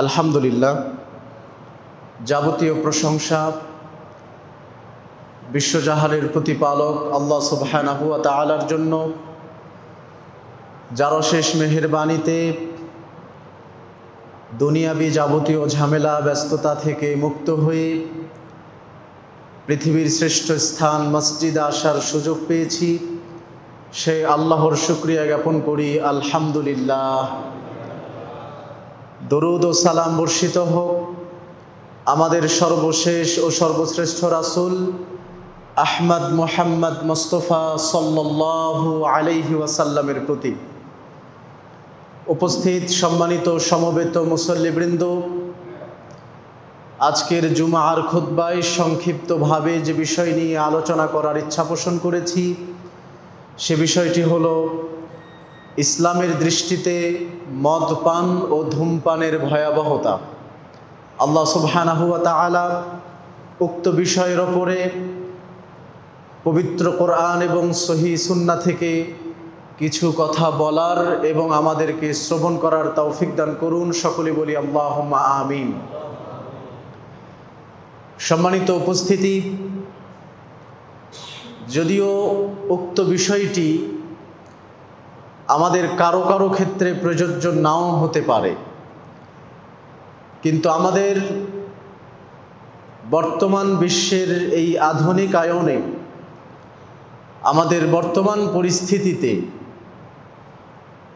আলহামদুলিল্লাহ, যাবতীয় প্রশংসা বিশ্বজাহানের প্রতিপালক আল্লাহ সুবহানাহু ওয়া তাআলার জন্য, যার অশেষ মেহেরবানিতে দুনিয়াবি যাবতীয় ঝামেলা ব্যস্ততা থেকে মুক্ত হয়ে পৃথিবীর শ্রেষ্ঠ স্থান মসজিদে আসার সুযোগ পেয়েছি। সে আল্লাহর শুকরিয়া জ্ঞাপন করি আলহামদুলিল্লাহ। দরুদ ও সালাম বর্ষিত হোক আমাদের সর্বশেষ ও সর্বশ্রেষ্ঠ রাসূল আহমদ মুহাম্মদ মুস্তাফা সাল্লাল্লাহু আলাইহি ওয়াসাল্লামের প্রতি। উপস্থিত সম্মানিত সমবেত মুসল্লিবৃন্দ, আজকের জুমার খুতবায় সংক্ষিপ্তভাবে যে বিষয় নিয়ে আলোচনা করার ইচ্ছা পোষণ করেছি, সে বিষয়টি হলো ইসলামের দৃষ্টিতে মদপান ও ধূমপানের ভয়াবহতা। আল্লাহ সুবহানাহু ওয়া তাআলা উক্ত বিষয়ের ওপরে পবিত্র কোরআন এবং সহিহ সুন্নাহ থেকে কিছু কথা বলার এবং আমাদেরকে শ্রবণ করার তৌফিক দান করুন। সকলে বলি আল্লাহুম্মা আমিন। সম্মানিত উপস্থিতি, যদিও উক্ত বিষয়টি আমাদের কারো কারো ক্ষেত্রে প্রযোজ্য নাও হতে পারে, কিন্তু আমাদের বর্তমান বিশ্বের এই আধুনিকায়নে, আমাদের বর্তমান পরিস্থিতিতে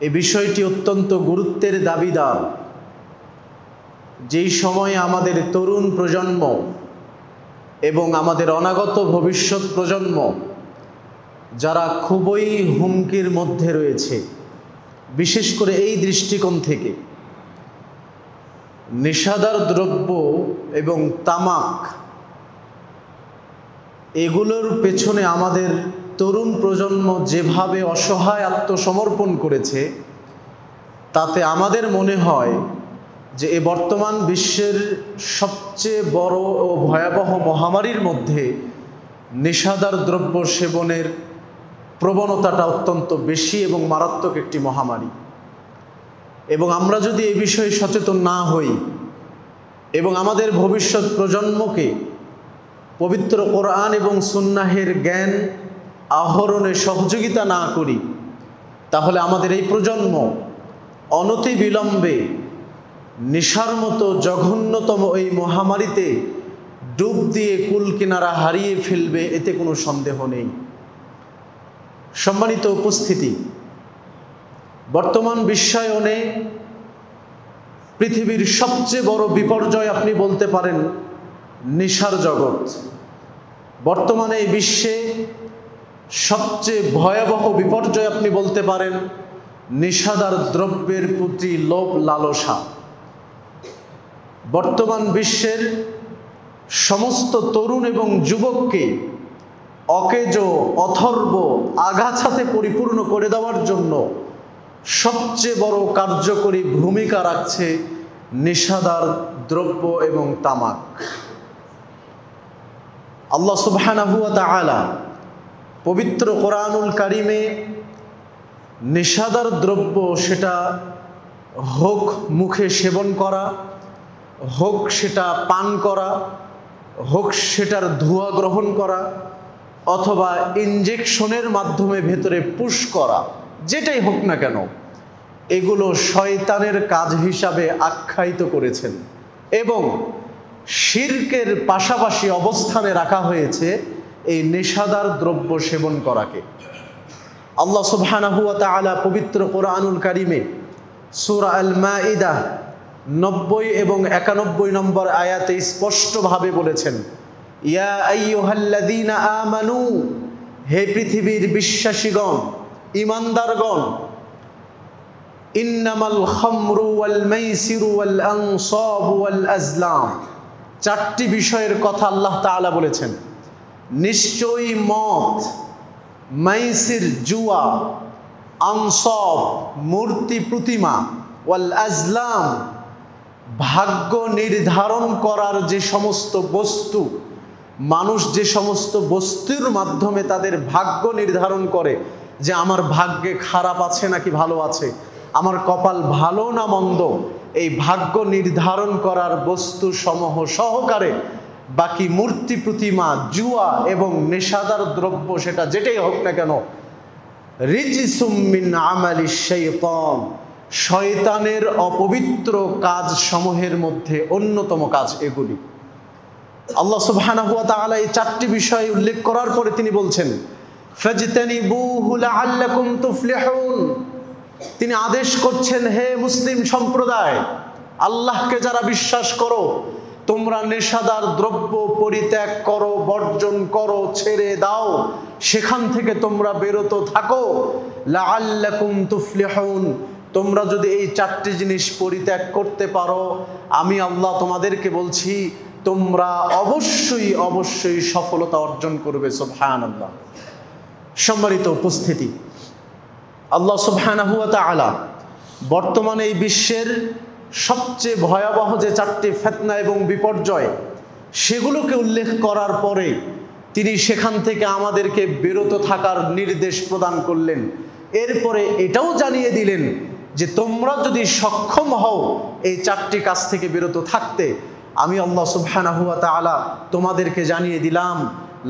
এই বিষয়টি অত্যন্ত গুরুত্বের দাবিদার। যেই সময়ে আমাদের তরুণ প্রজন্ম এবং আমাদের অনাগত ভবিষ্যৎ প্রজন্ম যারা খুবই হুমকির মধ্যে রয়েছে, বিশেষ করে এই দৃষ্টিকোণ থেকে নেশাদার দ্রব্য এবং তামাক, এগুলোর পেছনে আমাদের তরুণ প্রজন্ম যেভাবে অসহায় আত্মসমর্পণ করেছে, তাতে আমাদের মনে হয় যে এ বর্তমান বিশ্বের সবচেয়ে বড় ও ভয়াবহ মহামারীর মধ্যে নেশাদার দ্রব্য সেবনের প্রবণতাটা অত্যন্ত বেশি এবং মারাত্মক একটি মহামারী। এবং আমরা যদি এই বিষয়ে সচেতন না হই এবং আমাদের ভবিষ্যৎ প্রজন্মকে পবিত্র কোরআন এবং সুন্নাহের জ্ঞান আহরণে সহযোগিতা না করি, তাহলে আমাদের এই প্রজন্ম অনতিবিলম্বে নেশার মতো জঘন্যতম এই মহামারীতে ডুব দিয়ে কুল কিনারা হারিয়ে ফেলবে, এতে কোনো সন্দেহ নেই। সম্মানিত উপস্থিতি, বর্তমান বিশ্বায়নে পৃথিবীর সবচেয়ে বড় বিপর্যয় আপনি বলতে পারেন নেশার জগৎ। বর্তমানে এই বিশ্বে সবচেয়ে ভয়াবহ বিপর্যয় আপনি বলতে পারেন নেশাদার দ্রব্যের প্রতি লোভ লালসা। বর্তমান বিশ্বের সমস্ত তরুণ এবং যুবককে অকেজো, অথর্ব, আগাছাতে পরিপূর্ণ করে দেওয়ার জন্য সবচেয়ে বড় কার্যকরী ভূমিকা রাখছে নেশাদার দ্রব্য এবং তামাক। আল্লাহ সুবহানাহু ওয়া তাআলা পবিত্র কোরআনুল কারিমে নেশাদার দ্রব্য, সেটা হোক মুখে সেবন করা, হোক সেটা পান করা, হোক সেটার ধোঁয়া গ্রহণ করা, অথবা ইনজেকশনের মাধ্যমে ভেতরে পুশ করা, যেটাই হোক না কেন, এগুলো শয়তানের কাজ হিসাবে আখ্যায়িত করেছেন এবং শিরকের পাশাপাশি অবস্থানে রাখা হয়েছে এই নেশাদার দ্রব্য সেবন করাকে। আল্লাহ সুবহানাহু ওয়া তাআলা পবিত্র কোরআনুল কারিমে সূরা আল মাইদা 90 এবং 91 নম্বর আয়াতে স্পষ্টভাবে বলেছেন, ইয়া আইয়ুহাল্লাযীনা আমানু, হে পৃথিবীর বিশ্বাসীগণ, ঈমানদারগণ, ইন্নামাল খামরু ওয়াল মাইসিরু ওয়াল আনসাবু ওয়াল আজলাম, চারটি বিষয়ের কথা আল্লাহ তাআলা বলেছেন। নিশ্চয়ই মদ, মাইসির জুয়া, আনসাব মূর্তি প্রতিমা, ওয়াল আজলাম ভাগ্য নির্ধারণ করার যে সমস্ত বস্তু, মানুষ যে সমস্ত বস্তুর মাধ্যমে তাদের ভাগ্য নির্ধারণ করে যে আমার ভাগ্যে খারাপ আছে নাকি ভালো আছে, আমার কপাল ভালো না মন্দ, এই ভাগ্য নির্ধারণ করার বস্তু সমূহ সহকারে বাকি মূর্তি প্রতিমা, জুয়া এবং নেশাদার দ্রব্য সেটা যেটাই হোক না কেন, রিজিসুম মিন আমালিশ শাইতান, শয়তানের অপবিত্র কাজ সমূহের মধ্যে অন্যতম কাজ এগুলি। আল্লাহ সুবহানাহু ওয়া তাআলা এই চারটি বিষয় উল্লেখ করার পরে তিনি বলছেন ফাজতানিবুহু লাআল্লাকুম তুফলিহুন। তিনি আদেশ করছেন, হে মুসলিম সম্প্রদায়, আল্লাহকে যারা বিশ্বাস করো, তোমরা নেশাদার দ্রব্য পরিত্যাগ করো, বর্জন করো, ছেড়ে দাও, সেখান থেকে তোমরা বিরত থাকো। লাআল্লাকুম তুফলিহুন, তোমরা যদি এই চারটি জিনিস পরিত্যাগ করতে পারো, আমি আল্লাহ তোমাদেরকে বলছি তোমরা অবশ্যই অবশ্যই সফলতা অর্জন করবে। সুবহানাল্লাহ। সম্মানিত উপস্থিতি, আল্লাহ সুবহানাহু ওয়া তাআলা বর্তমানে এই বিশ্বের সবচেয়ে ভয়াবহ যে চারটি ফিতনা এবং বিপর্যয়, সেগুলোকে উল্লেখ করার পরে তিনি সেখান থেকে আমাদেরকে বিরত থাকার নির্দেশ প্রদান করলেন। এরপরে এটাও জানিয়ে দিলেন যে তোমরা যদি সক্ষম হও এই চারটি কাজ থেকে বিরত থাকতে, আমি আল্লাহ সুবহানাহু ওয়া তাআলা তোমাদেরকে জানিয়ে দিলাম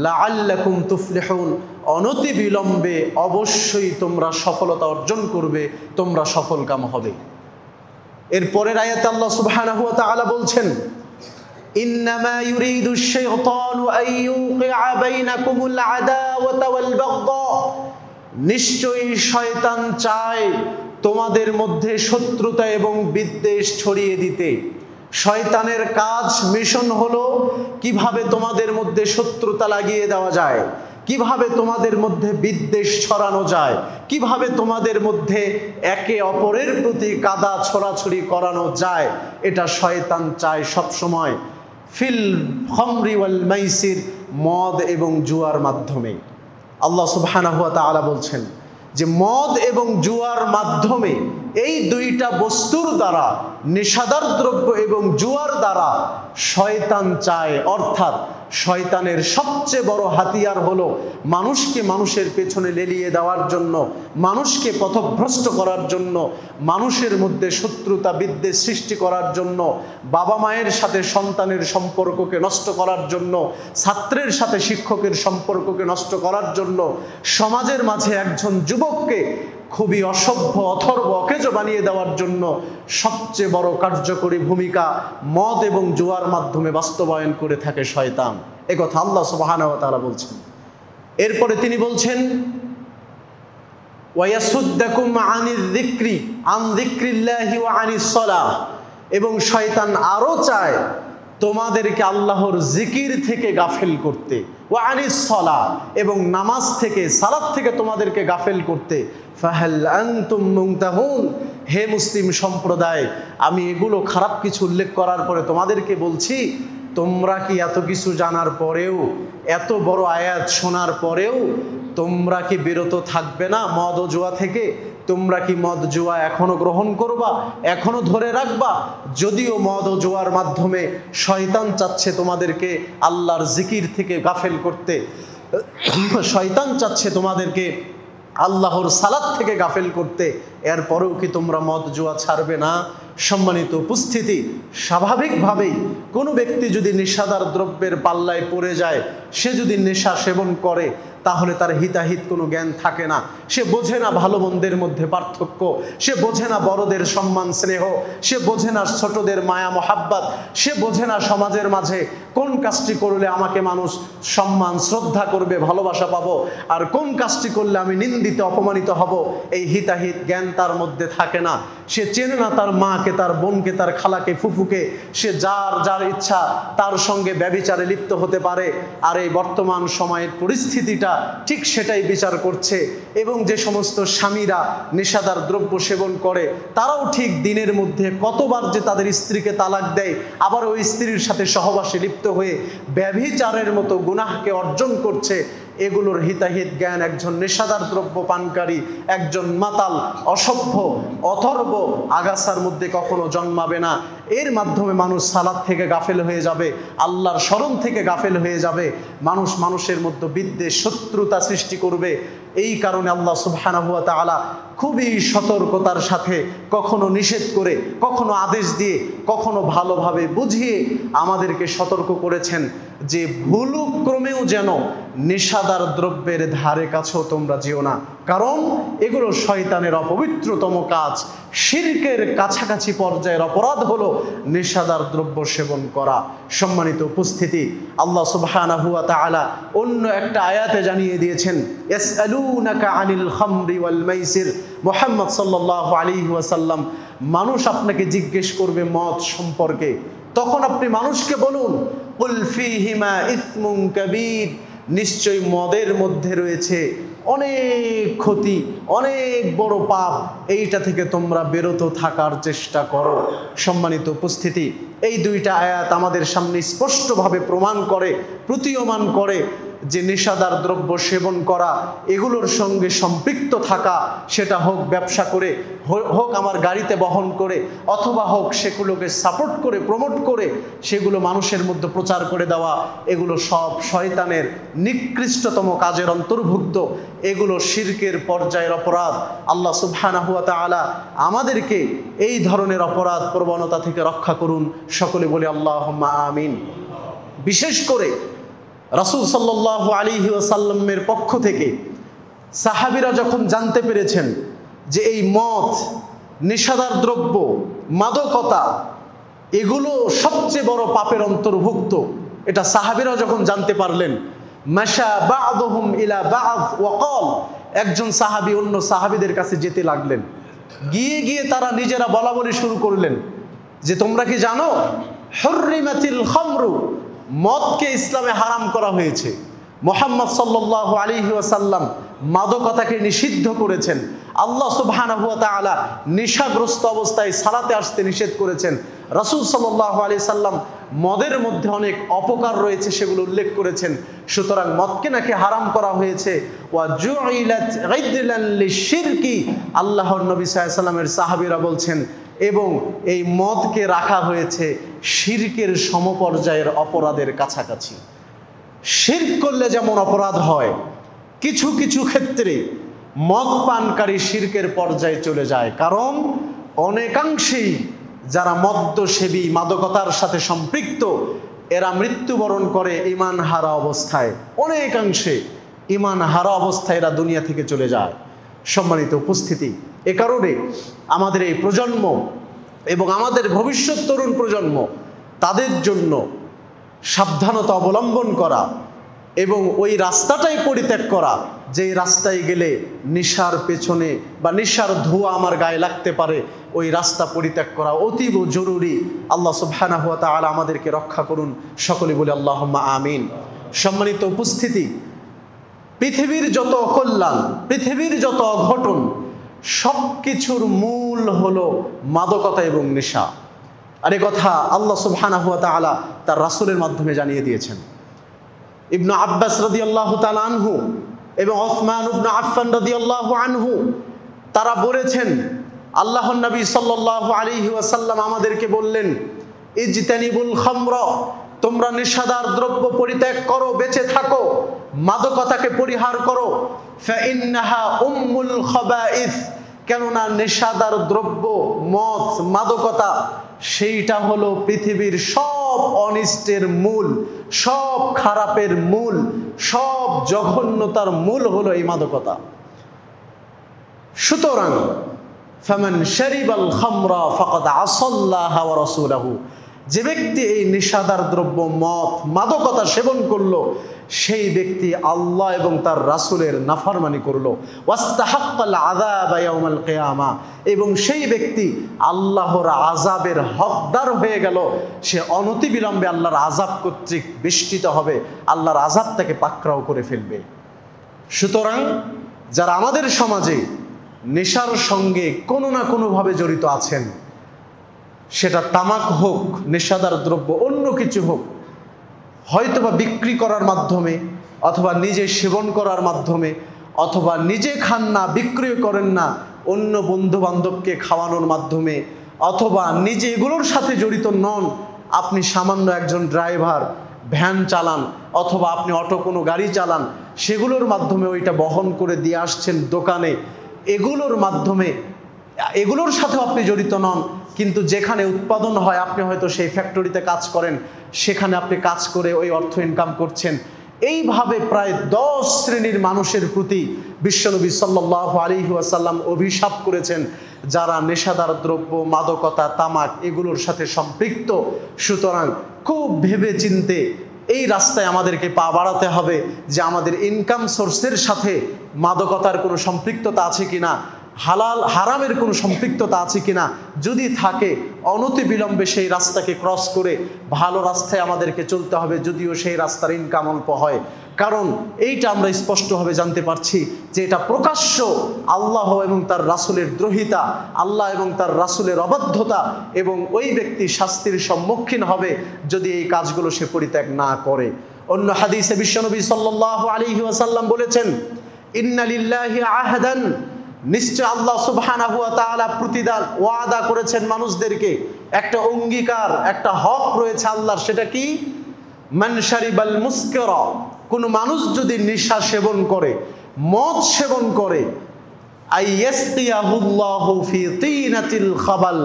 লাআল্লাকুম তুফলিহুন, অনতি বিলম্বে অবশ্যই তোমরা সফলতা অর্জন করবে, তোমরা সফলকাম হবে। এরপরের আয়াতে আল্লাহ সুবহানাহু ওয়া তাআলা বলছেন ইন্নামা ইউরিদুশ শাইতানু আন ইউকিআ বাইনাকুমুল আদাওয়াতা ওয়াল বাগদা, নিশ্চয়ই শয়তান চায় তোমাদের মধ্যে শত্রুতা এবং বিদ্বেষ ছড়িয়ে দিতে। শয়তানের কাজ, মিশন হলো কিভাবে তোমাদের মধ্যে শত্রুতা লাগিয়ে দেওয়া যায়, কিভাবে তোমাদের মধ্যে বিদ্বেষ ছড়ানো যায়, কিভাবে তোমাদের মধ্যে একে অপরের প্রতি কাদা ছোড়াছুড়ি করানো যায়, এটা শয়তান চায় সব সময়। ফিল খামরি ওয়াল মাইসির, মদ এবং জুয়ার মাধ্যমে। আল্লাহ সুবহানাহু ওয়া তাআলা বলছেন যে মদ এবং জুয়ার মাধ্যমে, এই দুইটা বস্তুর দ্বারা, নেশাদার দ্রব্য এবং জুয়ার দ্বারা শয়তান চায়, অর্থাৎ শয়তানের সবচেয়ে বড় হাতিয়ার হলো মানুষকে মানুষের পেছনে লেলিয়ে দেওয়ার জন্য, মানুষকে পথভ্রষ্ট করার জন্য, মানুষের মধ্যে শত্রুতা বিদ্বেষ সৃষ্টি করার জন্য, বাবা মায়ের সাথে সন্তানের সম্পর্ককে নষ্ট করার জন্য, ছাত্রের সাথে শিক্ষকের সম্পর্ককে নষ্ট করার জন্য, সমাজের মাঝে একজন যুবককে খুবই অসভ্য, অথর্ব, অকেজ বানিয়ে দেওয়ার জন্য সবচেয়ে বড় কার্যকরী ভূমিকা মদ এবং জুয়ার মাধ্যমে বাস্তবায়ন করে থাকে শয়তান। একথা আল্লাহ সুবহানাহু ওয়া তাআলা বলছেন। এরপরে তিনি বলছেন ওয়ায়াসুদ্দাকুম আনিয যিকরি আন যিকরিল্লাহি ওয়া আনিস সালাহ, এবং শয়তান আরো চায় তোমাদেরকে আল্লাহর জিকির থেকে গাফেল করতে, ওয়া আনিস সালাহ, এবং নামাজ থেকে, সালাত থেকে তোমাদেরকে গাফেল করতে। ফাহাল আনতুম মুনতাহুন, হে মুসলিম সম্প্রদায়, আমি এগুলো খারাপ কিছু উল্লেখ করার পরে তোমাদেরকে বলছি, তোমরা কি এত কিছু জানার পরেও, এত বড় আয়াত শোনার পরেও তোমরা কি বিরত থাকবে না মদ ও জুয়া থেকে? তোমরা কি মদ জুয়া এখনো গ্রহণ করবা, এখনো ধরে রাখবা? যদিও মদ ও জুয়ার মাধ্যমে শয়তান চাচ্ছে তোমাদেরকে আল্লাহর জিকির থেকে গাফেল করতে, শয়তান চাচ্ছে তোমাদেরকে আল্লাহর সালাত থেকে গাফেল করতে, এরপরেও কি তোমরা মদ জুয়া ছাড়বে না? সম্মানিত উপস্থিতি, স্বাভাবিকভাবেই কোনো ব্যক্তি যদি নেশাদার দ্রব্যের পাল্লায় পড়ে যায়, সে যদি নেশা সেবন করে, তাহলে তার হিতাহিত কোনো জ্ঞান থাকে না। সে বোঝে না ভালো মন্দের মধ্যে পার্থক্য, সে বোঝে না বড়দের সম্মান স্নেহ, সে বোঝে না ছোটদের মায়া মহাব্বত, সে বোঝে না সমাজের মাঝে কোন কাজটি করলে আমাকে মানুষ সম্মান শ্রদ্ধা করবে, ভালোবাসা পাবো, আর কোন কাজটি করলে আমি নিন্দিত অপমানিত হব, এই হিতাহিত জ্ঞান তার মধ্যে থাকে না। সে চেনে না তার মাকে, তার বোনকে, তার খালাকে, ফুফুকে। সে যার যার ইচ্ছা তার সঙ্গে ব্যভিচারে লিপ্ত হতে পারে। আর এই বর্তমান সময়ের পরিস্থিতিটা ঠিক সেটাই বিচার করছে। এবং যে সমস্ত স্বামীরা নেশাদার দ্রব্য সেবন করে, তারাও ঠিক দিনের মধ্যে কতবার যে তাদের স্ত্রীকে তালাক দেয়, আবার ওই স্ত্রীর সাথে সহবাসে লিপ্ত হয়ে ব্যভিচারের মতো গুনাহকে অর্জন করছে। এগুলোর হিতাহিত জ্ঞান একজন নেশাদার দ্রব্য পানকারী, একজন মাতাল, অসভ্য, অথর্ব আগাছার মধ্যে কখনো জন্মাবে না। এর মাধ্যমে মানুষ সালাত থেকে গাফেল হয়ে যাবে, আল্লাহর স্মরণ থেকে গাফেল হয়ে যাবে, মানুষ মানুষের মধ্যে বিদ্বেষ, শত্রুতা সৃষ্টি করবে। এই কারণে আল্লাহ সুবহানাহু ওয়া তাআলা খুবই সতর্কতার সাথে কখনো নিষেধ করে, কখনো আদেশ দিয়ে, কখনো ভালোভাবে বুঝিয়ে আমাদেরকে সতর্ক করেছেন যে ভুলক্রমেও যেন নেশাদার দ্রব্যের ধারে কাছেও তোমরা যেও না, কারণ এগুলো শয়তানের অপবিত্রতম কাজ। শিরকের কাছাকাছি পর্যায়ের অপরাধ হলো নেশাদার দ্রব্য সেবন করা। সম্মানিত উপস্থিতি, আল্লাহ সুবহানাহু ওয়া তাআলা অন্য একটা আয়াতে জানিয়ে দিয়েছেন, ইয়াসআলুনাকা আনিল খামরি ওয়াল মাইসির। মুহাম্মদ সাল্লাল্লাহু আলাইহি ওয়াসাল্লাম, মানুষ আপনাকে জিজ্ঞেস করবে মদ সম্পর্কে, তখন আপনি মানুষকে বলুন, কুল ফীহিমা ইসমুন কাবীর, নিশ্চয়ই মদের মধ্যে রয়েছে অনেক ক্ষতি, অনেক বড় পাপ, এইটা থেকে তোমরা বিরত থাকার চেষ্টা করো। সম্মানিত উপস্থিতি, এই দুইটা আয়াত আমাদের সামনে স্পষ্টভাবে প্রমাণ করে, প্রতীয়মান করে যে নেশাদার দ্রব্য সেবন করা, এগুলোর সঙ্গে সম্পৃক্ত থাকা, সেটা হোক ব্যবসা করে, হোক আমার গাড়িতে বহন করে, অথবা হোক সেগুলোকে সাপোর্ট করে, প্রমোট করে সেগুলো মানুষের মধ্যে প্রচার করে দেওয়া, এগুলো সব শয়তানের নিকৃষ্টতম কাজের অন্তর্ভুক্ত। এগুলো শিরকের পর্যায়ের অপরাধ। আল্লাহ সুবহানাহু ওয়া তাআলা আমাদেরকে এই ধরনের অপরাধ প্রবণতা থেকে রক্ষা করুন। সকলে বলি আল্লাহুম্মা আমিন। বিশেষ করে রাসূল সাল্লাল্লাহু আলাইহি ওয়াসাল্লামের পক্ষ থেকে সাহাবীরা যখন জানতে পেরেছেন যে এই মদ, নেশাদার দ্রব্য, মাদকতা, এগুলো সবচেয়ে বড় পাপের অন্তর্ভুক্ত, এটা সাহাবীরা যখন জানতে পারলেন, মাশা বা'দুহুম ইলা বা'দ ওয়া ক্বাল, একজন সাহাবী অন্য সাহাবীদের কাছে যেতে লাগলেন, গিয়ে গিয়ে তারা নিজেরা বলা বলি শুরু করলেন যে তোমরা কি জানো, হুররিমাতিল খামরু, মদকে ইসলামে হারাম করা হয়েছে। মুহাম্মদ সাল্লাল্লাহু আলাইহি ওয়াসাল্লাম মাদকতাকে নিষিদ্ধ করেছেন। আল্লাহ সুবহানাহু ওয়া তাআলা নেশাগ্রস্ত অবস্থায় সালাতে আসতে নিষেধ করেছেন। রাসূল সাল্লাল্লাহু আলাইহি সাল্লাম মদের মধ্যে অনেক অপকার রয়েছে সেগুলো উল্লেখ করেছেন। সুতরাং মদকে নাকি হারাম করা হয়েছে। ওয়া জুইলাত গাইদলান লিশিরকি, আল্লাহর নবী সাল্লাল্লাহু আলাইহি সাল্লামের সাহাবীরা বলছেন, এবং এই মদকে রাখা হয়েছে শিরকের সমপর্যায়ের অপরাধের কাছাকাছি। শিরক করলে যেমন অপরাধ হয়, কিছু কিছু ক্ষেত্রে মদ পানকারী শিরকের পর্যায়ে চলে যায়, কারণ অনেকাংশেই যারা মদ্যসেবী, মাদকতার সাথে সম্পৃক্ত, এরা মৃত্যুবরণ করে ঈমান হারা অবস্থায়। অনেকাংশে ঈমান হারা অবস্থায় এরা দুনিয়া থেকে চলে যায়। সম্মানিত উপস্থিতি, এ কারণে আমাদের এই প্রজন্ম এবং আমাদের ভবিষ্যৎ তরুণ প্রজন্ম, তাদের জন্য সাবধানতা অবলম্বন করা এবং ওই রাস্তাটাই পরিত্যাগ করা, যেই রাস্তায় গেলে নেশার পেছনে বা নেশার ধোঁয়া আমার গায়ে লাগতে পারে, ওই রাস্তা পরিত্যাগ করা অতীব জরুরি। আল্লাহ সুবহানাহু ওয়া তাআলা আমাদেরকে রক্ষা করুন। সকলে বলি আল্লাহুম্মা আমিন। সম্মানিত উপস্থিতি, পৃথিবীর যত অকল্যাণ, পৃথিবীর যত অঘটন, সব কিছুর মূল হলো মাদকতা এবং নেশা। আর এ কথা আল্লাহ সুবহানাহু ওয়া তাআলা তার রাসূলের মাধ্যমে জানিয়ে দিয়েছেন। ইবনে আব্বাস রাদিয়াল্লাহু তাআলা আনহু এবং ওসমান ইবনে আফফান রাদিয়াল্লাহু আনহু, তারা বলেছেন, আল্লাহর নবী সাল্লাল্লাহু আলাইহি ওয়াসাল্লাম আমাদেরকে বললেন, ইজতানিবুল খামরা, তোমরা নেশাদার দ্রব্য পরিত্যাগ করো, বেঁচে থাকো, মাদকতাকে পরিহার করো। ফাইন্নাহা উম্মুল খাবাইস, কেননা নেশাদার দ্রব্য, মদ, মাদকতা, সেইটা হলো পৃথিবীর সব অনিষ্টের মূল, সব খারাপের মূল, সব জঘন্যতার মূল হলো এই মাদকতা। সুতরাং ফামান শারিবাল খামরা ফাকাদ আসাল্লাহা ওয়া রাসূলাহু, যে ব্যক্তি এই নেশাদার দ্রব্য, মদ, মাদকতা সেবন করলো, সেই ব্যক্তি আল্লাহ এবং তার রাসূলের নাফরমানি করলো। ওয়াস্তাহাক্কাল আযাবা ইয়াউমাল কিয়ামা, এবং সেই ব্যক্তি আল্লাহর আযাবের হকদার হয়ে গেল। সে অনতিবিলম্বে আল্লাহর আযাব কর্তৃক বেষ্টিত হবে, আল্লাহর আযাব তাকে পাকড়াও করে ফেলবে। সুতরাং যারা আমাদের সমাজে নেশার সঙ্গে কোনো না কোনোভাবে জড়িত আছেন, সেটা তামাক হোক, নেশাদার দ্রব্য, অন্য কিছু হোক, হয়তোবা বিক্রি করার মাধ্যমে, অথবা নিজে সেবন করার মাধ্যমে, অথবা নিজে খান না, বিক্রি করেন না, অন্য বন্ধু বান্ধবকে খাওয়ানোর মাধ্যমে, অথবা নিজে এগুলোর সাথে জড়িত নন, আপনি সামান্য একজন ড্রাইভার, ভ্যান চালান অথবা আপনি অটো কোনো গাড়ি চালান, সেগুলোর মাধ্যমে ওইটা বহন করে দিয়ে আসছেন দোকানে, এগুলোর মাধ্যমে এগুলোর সাথেও আপনি জড়িত নন, কিন্তু যেখানে উৎপাদন হয় আপনি হয়তো সেই ফ্যাক্টরিতে কাজ করেন, সেখানে আপনি কাজ করে ওই অর্থ ইনকাম করছেন। এইভাবে প্রায় 10 শ্রেণীর মানুষের প্রতি বিশ্বনবী সাল্লাল্লাহু আলাইহি ওয়াসাল্লাম অভিশাপ করেছেন, যারা নেশাদার দ্রব্য, মাদকতা, তামাক এগুলোর সাথে সম্পৃক্ত। সুতরাং খুব ভেবে চিন্তে এই রাস্তায় আমাদেরকে পা বাড়াতে হবে যে আমাদের ইনকাম সোর্সের সাথে মাদকতার কোনো সম্পৃক্ততা আছে কিনা, হালাল হারামের কোনো সম্পৃক্ততা আছে কিনা। যদি থাকে অনতিবিলম্বে সেই রাস্তাকে ক্রস করে ভালো রাস্তায় আমাদেরকে চলতে হবে, যদিও সেই রাস্তার ইনকাম অল্প হয়। কারণ এইটা আমরা স্পষ্টভাবে জানতে পারছি যে এটা প্রকাশ্য আল্লাহ এবং তার রাসূলের দ্রোহিতা, আল্লাহ এবং তার রাসূলের অবাধ্যতা, এবং ওই ব্যক্তি শাস্তির সম্মুখীন হবে যদি এই কাজগুলো সে পরিত্যাগ না করে। অন্য হাদিসে বিশ্বনবী সাল্লাল্লাহু আলাইহি ওয়াসাল্লাম বলেছেন, ইন্না লিল্লাহি আহদান, নিশ্চয় আল্লাহ সুবহানাহু ওয়া তাআলা প্রতিদান ওয়াদা করেছেন মানুষদেরকে, একটা অঙ্গীকার, একটা হক রয়েছে আল্লাহর। সেটা কি? মান শারিবাল মুসকিরা, কোনো মানুষ যদি নেশা সেবন করে, মদ সেবন করে, আইয়াসকিয়াহুল্লাহু ফি তিনাতিল খাবাল,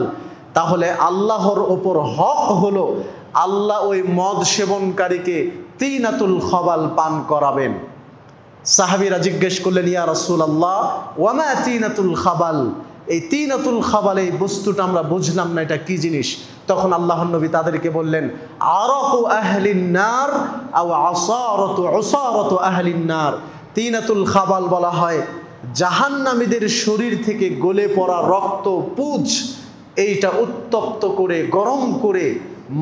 তাহলে আল্লাহর ওপর হক হলো আল্লাহ ওই মদ সেবনকারীকে তিনাতুল খাবাল পান করাবেন। সাহাবীরা জিজ্ঞেস করলেন, ইয়া রাসূলুল্লাহ ওয়া মা তিনাতুল খাবাল, এই তিনাতুল খাবাল এই বস্তুটা আমরা বুঝলাম না, এটা কি জিনিস? তখন আল্লাহর নবী তাদেরকে বললেন, আরাকু আহলিন নার আও উসারাতু আহলিন নার। তিনাতুল খাবাল বলা হয় জাহান্নামীদের শরীর থেকে গলে পড়া রক্ত, পুঁজ, এইটা উত্তপ্ত করে গরম করে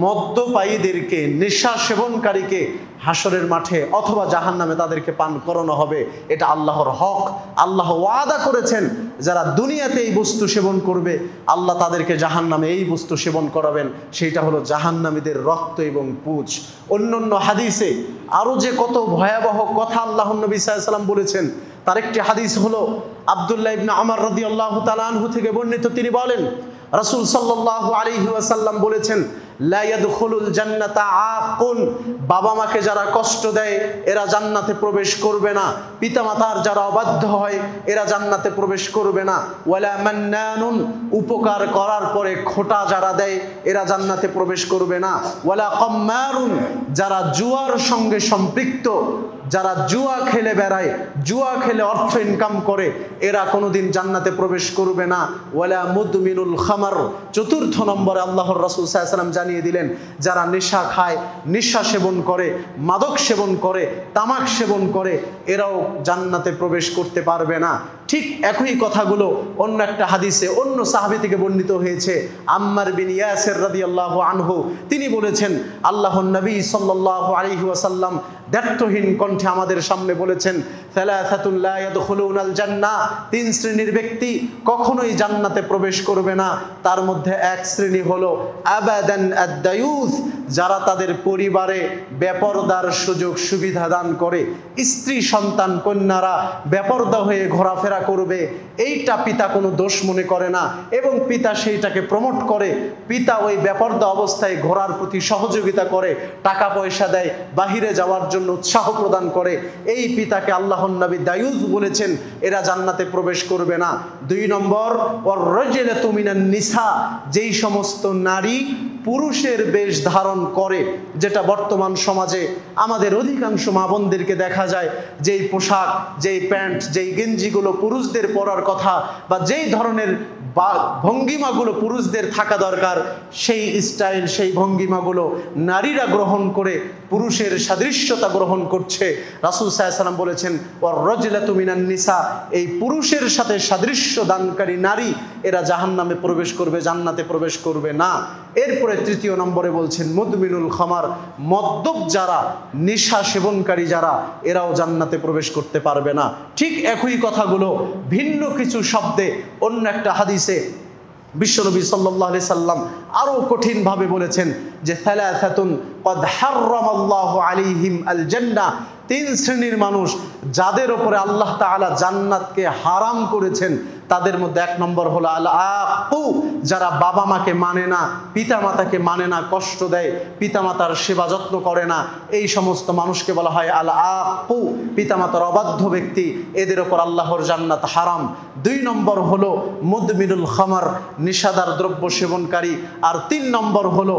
মদ্যপায়ীদেরকে, নেশা সেবনকারীকে হাসরের মাঠে অথবা জাহান্নামে তাদেরকে পান করানো হবে। এটা আল্লাহর হক। আল্লাহ ওয়াদা করেছেন যারা দুনিয়াতে এই বস্তু সেবন করবে আল্লাহ তাদেরকে জাহান্নামে এই বস্তু সেবন করাবেন, সেইটা হলো জাহান্নামীদের রক্ত এবং পুঁজ। অন্যান্য হাদিসে আরও যে কত ভয়াবহ কথা আল্লাহর নবী সাল্লাল্লাহু আলাইহি ওয়াসাল্লাম বলেছেন, তার একটি হাদিস হলো আব্দুল্লাহ ইবনে আমর রাদিয়াল্লাহু তাআলা আনহু থেকে বর্ণিত। তিনি বলেন, রাসূল সাল্লাল্লাহু আলাইহি ওয়াসাল্লাম বলেছেন, লা ইয়াদখুলুল জান্নাতা আকুন, বাবা মাকে যারা কষ্ট দেয় এরা জান্নাতে প্রবেশ করবে না। পিতামাতার যারা অবাধ্য হয় এরা জান্নাতে প্রবেশ করবে না। ওয়ালা মান্নানুন, উপকার করার পরে খোটা যারা দেয় এরা জান্নাতে প্রবেশ করবে না। ওয়ালা কাম্মারুন, যারা জুয়ার সঙ্গে সম্পৃক্ত, যারা জুয়া খেলে বেড়ায়, জুয়া খেলে অর্থ ইনকাম করে, এরা কোনোদিন জান্নাতে প্রবেশ করবে না। ওয়ালা মুদমিনুল খামার, চতুর্থ নম্বরে আল্লাহর রাসূল সাল্লাল্লাহু আলাইহি ওয়াসাল্লাম জানিয়ে দিলেন, যারা নেশা খায়, নেশা সেবন করে, মাদক সেবন করে, তামাক সেবন করে, এরাও জান্নাতে প্রবেশ করতে পারবে না। ঠিক একই কথাগুলো অন্য একটা হাদিসে অন্য সাহাবী থেকে বর্ণিত হয়েছে। আম্মার বিন ইয়াসির রাদিয়াল্লাহু আনহু তিনি বলেছেন, আল্লাহর নবী সাল্লাল্লাহু আলাইহি ওয়াসাল্লাম দ্ব্যর্থহীন কণ্ঠে আমাদের সামনে বলেছেন, সালাসাতুল লা ইয়াদখুলুনাল জান্নাহ, 3 শ্রেণীর ব্যক্তি কখনোই জান্নাতে প্রবেশ করবে না। তার মধ্যে এক শ্রেণী হলো আবাদান আদ-দায়ুস, যারা তাদের পরিবারে বেপরদার সুযোগ সুবিধা দান করে, স্ত্রী সন্তান কন্যারা বেপরদা হয়ে ঘোরাফেরা করবে, এইটা পিতা কোনো দোষ মনে করে না এবং পিতা সেইটাকে প্রমোট করে। পিতা ওই বেপরদা অবস্থায় ঘোরার প্রতি সহযোগিতা করে, টাকা পয়সা দেয়, বাহিরে যাওয়ার জন্য উৎসাহ প্রদান করে। এই পিতাকে আল্লাহর নবী দায়ুস বলেছেন, এরা জান্নাতে প্রবেশ করবে না। 2 নম্বর, ওয়ার রাজুলাতু মিনান নিসা, যেই সমস্ত নারী পুরুষের বেশ ধারণ করে, যেটা বর্তমান সমাজে আমাদের অধিকাংশ মা বোনদেরকে দেখা যায়, যেই পোশাক, যেই প্যান্ট, যেই গেঞ্জিগুলো পুরুষদের পরার কথা বা যেই ধরনের ভঙ্গিমাগুলো পুরুষদের থাকা দরকার, সেই স্টাইল, সেই ভঙ্গিমাগুলো নারীরা গ্রহণ করে পুরুষের সাদৃশ্যতা গ্রহণ করছে। রাসূল সাল্লাল্লাহু আলাইহি ওয়াসাল্লাম বলেছেন, ওয়ার রাজুলাতু মিনান নিসা, এই পুরুষের সাথে সাদৃশ্য দানকারী নারী এরা জাহান্নামে প্রবেশ করবে, জান্নাতে প্রবেশ করবে না। এরপরে 3 নম্বরে বলছেন মুদমিনুল খামার, মদ্যপ যারা, নেশা সেবনকারী যারা, এরাও জান্নাতে প্রবেশ করতে পারবে না। ঠিক একই কথাগুলো ভিন্ন কিছু শব্দে অন্য একটা হাদিসে বিশ্বনবী সাল্লাল্লাহু আলাইহি সাল্লাম আরও কঠিনভাবে বলেছেন যে সালাসাতুন ক্বাদ হাররামাল্লাহু আলাইহিম আল জান্নাহ, তিন শ্রেণীর মানুষ যাদের উপরে আল্লাহ তাআলা জান্নাতকে হারাম করেছেন, তাদের মধ্যে এক নম্বর হলো আল আকু, যারা বাবা মাকে মানে না, পিতামাতাকে মানে না, কষ্ট দেয়, পিতামাতার সেবা যত্ন করে না, এই সমস্ত মানুষকে বলা হয় আল আকু, পিতামাতার অবাধ্য ব্যক্তি, এদের ওপর আল্লাহর জান্নাত হারাম। দুই নম্বর হলো মুদমিনুল খামার, নিশাদার দ্রব্য সেবনকারী। আর তিন নম্বর হলো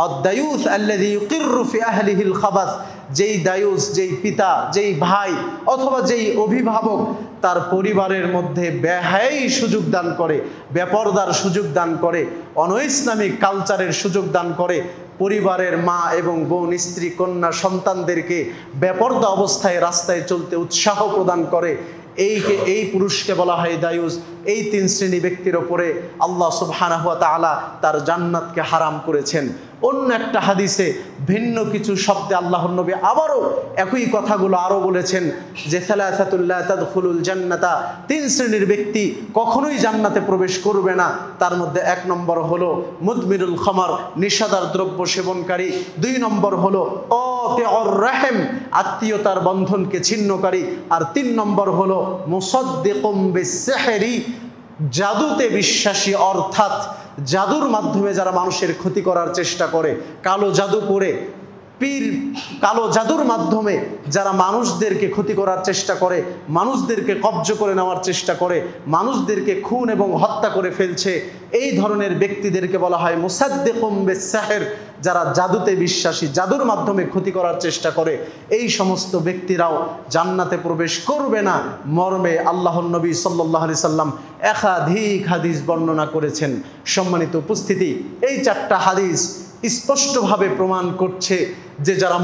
আদ-দায়ুস আল্লাযী ইউকিররু ফি আহলিহিল খাবাস, যেই দায়ুস, যেই পিতা, যেই ভাই অথবা যেই অভিভাবক তার পরিবারের মধ্যে বেহায়াই সুযোগ দান করে, বেপরদার সুযোগ দান করে, অনৈসলামিক কালচারের সুযোগ দান করে, পরিবারের মা এবং বোন, স্ত্রী, কন্যা, সন্তানদেরকে বেপরদা অবস্থায় রাস্তায় চলতে উৎসাহ প্রদান করে, এই পুরুষকে বলা হয় দায়ুস। এই তিন শ্রেণী ব্যক্তির ওপরে আল্লাহ সুবহানাহু ওয়া তাআলা তার জান্নাতকে হারাম করেছেন। অন্য একটা হাদিসে ভিন্ন কিছু শব্দে আল্লাহর নবী আবারও একই কথাগুলো আরও বলেছেন যে সালাসাতুল লা তাদখুলুল জান্নাতা, তিন শ্রেণীর ব্যক্তি কখনোই জান্নাতে প্রবেশ করবে না। তার মধ্যে এক নম্বর হলো মুদমিনুল খামার, নিশাদার দ্রব্য সেবনকারী। দুই নম্বর হলো কাতিউর রাহিম, আত্মীয়তার বন্ধনকে ছিন্নকারী। আর তিন নম্বর হলো মুসাদ্দিকুম বিস-সিহরি, জাদুতে বিশ্বাসী, অর্থাৎ জাদুর মাধ্যমে যারা মানুষের ক্ষতি করার চেষ্টা করে, কালো জাদু করে, কালো জাদুর মাধ্যমে যারা মানুষদেরকে ক্ষতি করার চেষ্টা করে, মানুষদেরকে কব্জ করে নেওয়ার চেষ্টা করে, মানুষদেরকে খুন এবং হত্যা করে ফেলছে, এই ধরনের ব্যক্তিদেরকে বলা হয় মুসাদ্দিকুম বিস-সিহর, যারা জাদুতে বিশ্বাসী, জাদুর মাধ্যমে ক্ষতি করার চেষ্টা করে। এই সমস্ত ব্যক্তিরাও জান্নাতে প্রবেশ করবে না মর্মে আল্লাহর নবী সাল্লাল্লাহু আলাইহি সাল্লাম একাধিক হাদিস বর্ণনা করেছেন। সম্মানিত উপস্থিতি, এই চারটা হাদিস স্পষ্টভাবে প্রমাণ করছে যে যারা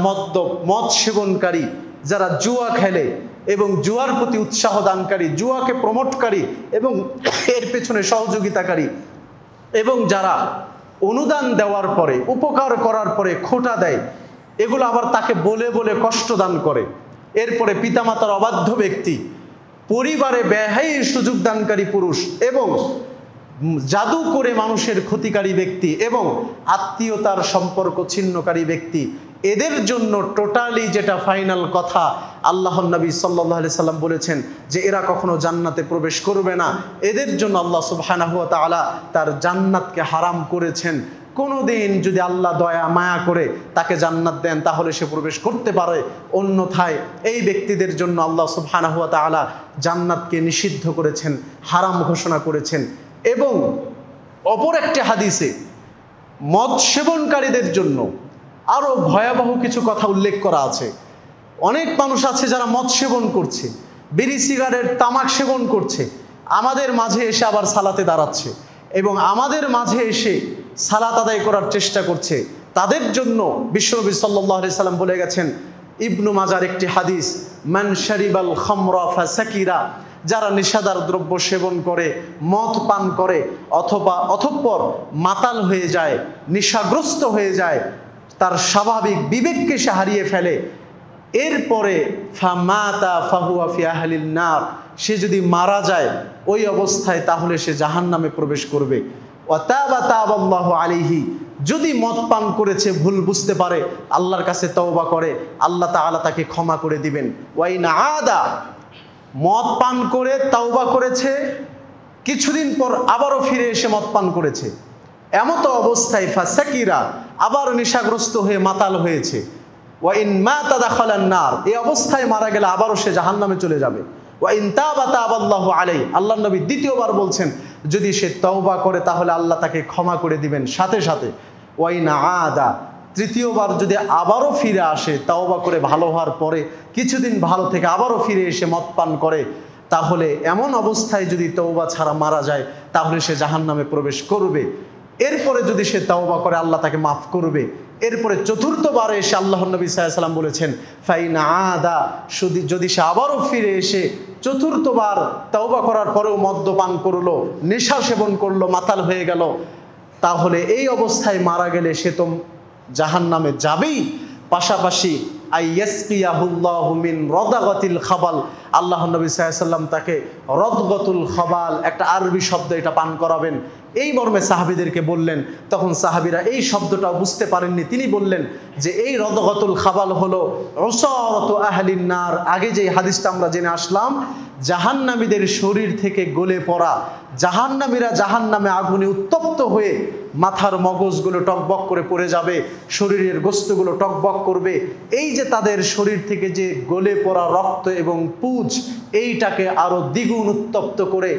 মদ সেবনকারী, যারা জুয়া খেলে এবং জুয়ার প্রতি উৎসাহ দানকারী, জুয়াকে প্রমোটকারী এবং এর পেছনে সহযোগিতাকারী, এবং যারা অনুদান দেওয়ার পরে, উপকার করার পরে খোঁটা দেয়, এগুলো আবার তাকে বলে বলে কষ্ট দান করে, এরপরে পিতামাতার অবাধ্য ব্যক্তি, পরিবারে বেহায়ার সুযোগ দানকারী পুরুষ, এবং জাদু করে মানুষের ক্ষতিকারী ব্যক্তি, এবং আত্মীয়তার সম্পর্ক ছিন্নকারী ব্যক্তি, এদের জন্য টোটালি যেটা ফাইনাল কথা আল্লাহর নবী সাল্লাল্লাহু আলাইহি সাল্লাম বলেছেন যে এরা কখনো জান্নাতে প্রবেশ করবে না। এদের জন্য আল্লাহ সুবহানাহু ওয়া তাআলা তার জান্নাতকে হারাম করেছেন। কোনোদিন যদি আল্লাহ দয়া মায়া করে তাকে জান্নাত দেন তাহলে সে প্রবেশ করতে পারে, অন্যথায় এই ব্যক্তিদের জন্য আল্লাহ সুবহানাহু ওয়া তাআলা জান্নাতকে নিষিদ্ধ করেছেন, হারাম ঘোষণা করেছেন। এবং অপর একটি হাদিসে মদ সেবনকারীদের জন্য আরও ভয়াবহ কিছু কথা উল্লেখ করা আছে। অনেক মানুষ আছে যারা মদ সেবন করছে, বিড়ি সিগারেট তামাক সেবন করছে, আমাদের মাঝে এসে আবার সালাতে দাঁড়াচ্ছে এবং আমাদের মাঝে এসে সালাত আদায় করার চেষ্টা করছে। তাদের জন্য বিশ্বনবী সাল্লাল্লাহু আলাইহি সাল্লাম বলে গেছেন, ইবনু মাজার একটি হাদিস, মান শারিবাল খামরা ফাসাকিরা, যারা নেশাদার দ্রব্য সেবন করে, মদ পান করে, অথঃপর মাতাল হয়ে যায়, নেশাগ্রস্ত হয়ে যায়, তার স্বাভাবিক বিবেককে সে হারিয়ে ফেলে, এরপরে ফামাতা ফাহুয়া ফি আহলিন নার, সে যদি মারা যায় ওই অবস্থায় তাহলে সে জাহান্নামে প্রবেশ করবে। ওয়াতাবা তাবাল্লাহু আলাইহি, যদি মদ পান করেছে, ভুল বুঝতে পারে, আল্লাহর কাছে তওবা করে, আল্লাহ তাআলা তাকে ক্ষমা করে দিবেন। ওয়াইন আদা, মদ পান করে তওবা করেছে, কিছুদিন পর আবারও ফিরে এসে মদ পান করেছে, এমতো অবস্থায় ফাসাকিরা, আবার নেশাগ্রস্ত হয়ে মাতাল হয়েছে, ওয়াইন মাতা দাখালান নার, এই অবস্থায় মারা গেলে আবারও সে জাহান্নামে চলে যাবে। ওয়াইন তাবা তাবাল্লাহু আলাইহি, আল্লাহর নবী দ্বিতীয়বার বলছেন যদি সে তওবা করে তাহলে আল্লাহ তাকে ক্ষমা করে দিবেন সাথে সাথে। ওয়াইন আদা, তৃতীয়বার যদি আবারও ফিরে আসে, তওবা করে ভালো হওয়ার পরে কিছুদিন ভালো থেকে আবারও ফিরে এসে মদ পান করে, তাহলে এমন অবস্থায় যদি তওবা ছাড়া মারা যায় তাহলে সে জাহান্নামে প্রবেশ করবে। এরপরে যদি সে তওবা করে আল্লাহ তাকে মাফ করবে। এরপরে চতুর্থবারে এসে আল্লাহর নবী সাল্লাল্লাহু আলাইহি সাল্লাম বলেছেন ফাইন আদা, যদি সে আবারও ফিরে এসে চতুর্থবার তওবা করার পরেও মদ্যপান করলো, নেশা সেবন করলো, মাতাল হয়ে গেল, তাহলে এই অবস্থায় মারা গেলে সে তো জাহান্নামে যাবেই, পাশাপাশি আইয়াসকিয়াহুল্লাহু মিন রাদাগাতিল খাবাল, আল্লাহ নবী সাল্লাল্লাহু আলাইহি ওয়াসাল্লাম তাকে রদগতুল খবাল, একটা আরবি শব্দ, এটা পান করাবেন। এই মর্মে সাহাবীদেরকে বললেন। তখন সাহাবীরা এই শব্দটাও বুঝতে পারেননি। তিনি বললেন যে এই রদগতুল খাবাল হলো উসারাতু আহলিন নার। আগে যে হাদিসটা আমরা জেনে আসলাম, জাহান্নামীদের শরীর থেকে গলে পড়া, জাহান্নামীরা জাহান্নামে আগুনে উত্তপ্ত হয়ে মাথার মগজগুলো টকবক করে পড়ে যাবে, শরীরের গোস্তগুলো টকবক করবে। এই যে তাদের শরীর থেকে যে গলে পড়া রক্ত এবং পুঁজ, এইটাকে আরো দ্বিগুণ উত্তপ্ত করে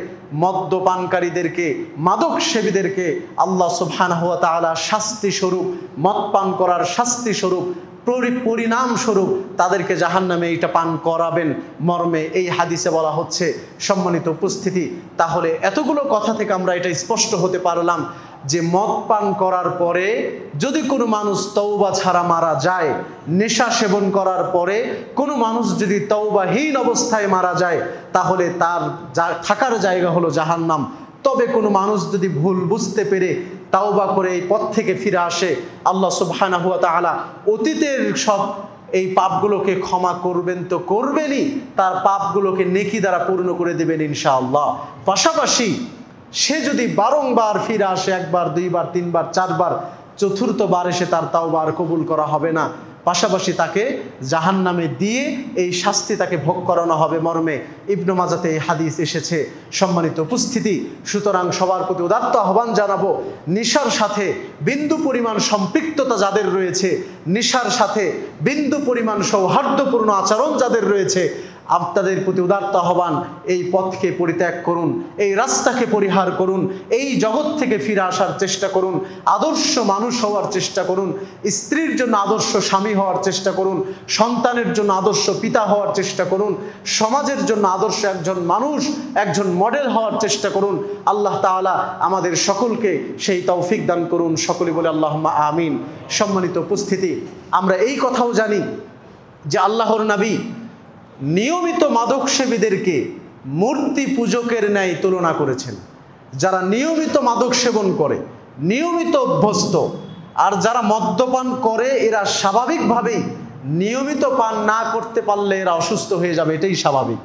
মদ্যপানকারীদেরকে, মাদক সেবীদেরকে আল্লাহ সুবহানাহু ওয়া তাআলা শাস্তি স্বরূপ, মদ পান করার শাস্তি স্বরূপ, পরিণাম স্বরূপ তাদেরকে জাহান্নামে এইটা পান করাবেন মর্মে এই হাদিসে বলা হচ্ছে। সম্মানিত উপস্থিতি, তাহলে এতগুলো কথা থেকে আমরা এটা স্পষ্ট হতে পারলাম যে মদ পান করার পরে যদি কোনো মানুষ তওবা ছাড়া মারা যায়, নেশা সেবন করার পরে কোনো মানুষ যদি তওবাহীন অবস্থায় মারা যায়, তাহলে তার থাকার জায়গা হলো জাহান্নাম। তবে কোনো মানুষ যদি ভুল বুঝতে পেরে তাওবা করে এই পথ থেকে ফিরে আসে, আল্লাহ সুবহানাহু ওয়া তাআলা অতীতের সব এই পাপগুলোকে ক্ষমা করবেন তো করবেনই, তার পাপগুলোকে নেকি দ্বারা পূর্ণ করে দেবেন ইনশাআল্লাহ। পাশাপাশি সে যদি বারংবার ফিরে আসে, একবার, দুইবার, তিনবার, চারবার, চতুর্থবার এসে তার তাওবা আর কবুল করা হবে না। পাশাপাশি তাকে জাহান্নামে দিয়ে এই শাস্তি তাকে ভোগ করানো হবে মর্মে ইবনে মাজাতে এই হাদিস এসেছে। সম্মানিত উপস্থিতি, সুতরাং সবার প্রতি উদাত্ত আহ্বান জানাবো, নেশার সাথে বিন্দু পরিমাণ সম্পৃক্ততা যাদের রয়েছে, নেশার সাথে বিন্দু পরিমাণ সৌহার্দ্যপূর্ণ আচরণ যাদের রয়েছে, আপনাদের প্রতি উদাত্ত আহ্বান, এই পথকে পরিত্যাগ করুন, এই রাস্তাকে পরিহার করুন, এই জগৎ থেকে ফিরে আসার চেষ্টা করুন, আদর্শ মানুষ হওয়ার চেষ্টা করুন, স্ত্রীর জন্য আদর্শ স্বামী হওয়ার চেষ্টা করুন, সন্তানের জন্য আদর্শ পিতা হওয়ার চেষ্টা করুন, সমাজের জন্য আদর্শ একজন মানুষ, একজন মডেল হওয়ার চেষ্টা করুন। আল্লাহ তাআলা আমাদের সকলকে সেই তৌফিক দান করুন। সকলে বলে আল্লাহুম্মা আমিন। সম্মানিত উপস্থিতি, আমরা এই কথাও জানি যে আল্লাহর নবী নিয়মিত মাদক সেবীদেরকে মূর্তি পূজকের ন্যায় তুলনা করেছেন। যারা নিয়মিত মাদক সেবন করে, নিয়মিত অভ্যস্ত, আর যারা মদ্যপান করে এরা স্বাভাবিকভাবেই নিয়মিত পান না করতে পারলে এরা অসুস্থ হয়ে যাবে, এটাই স্বাভাবিক।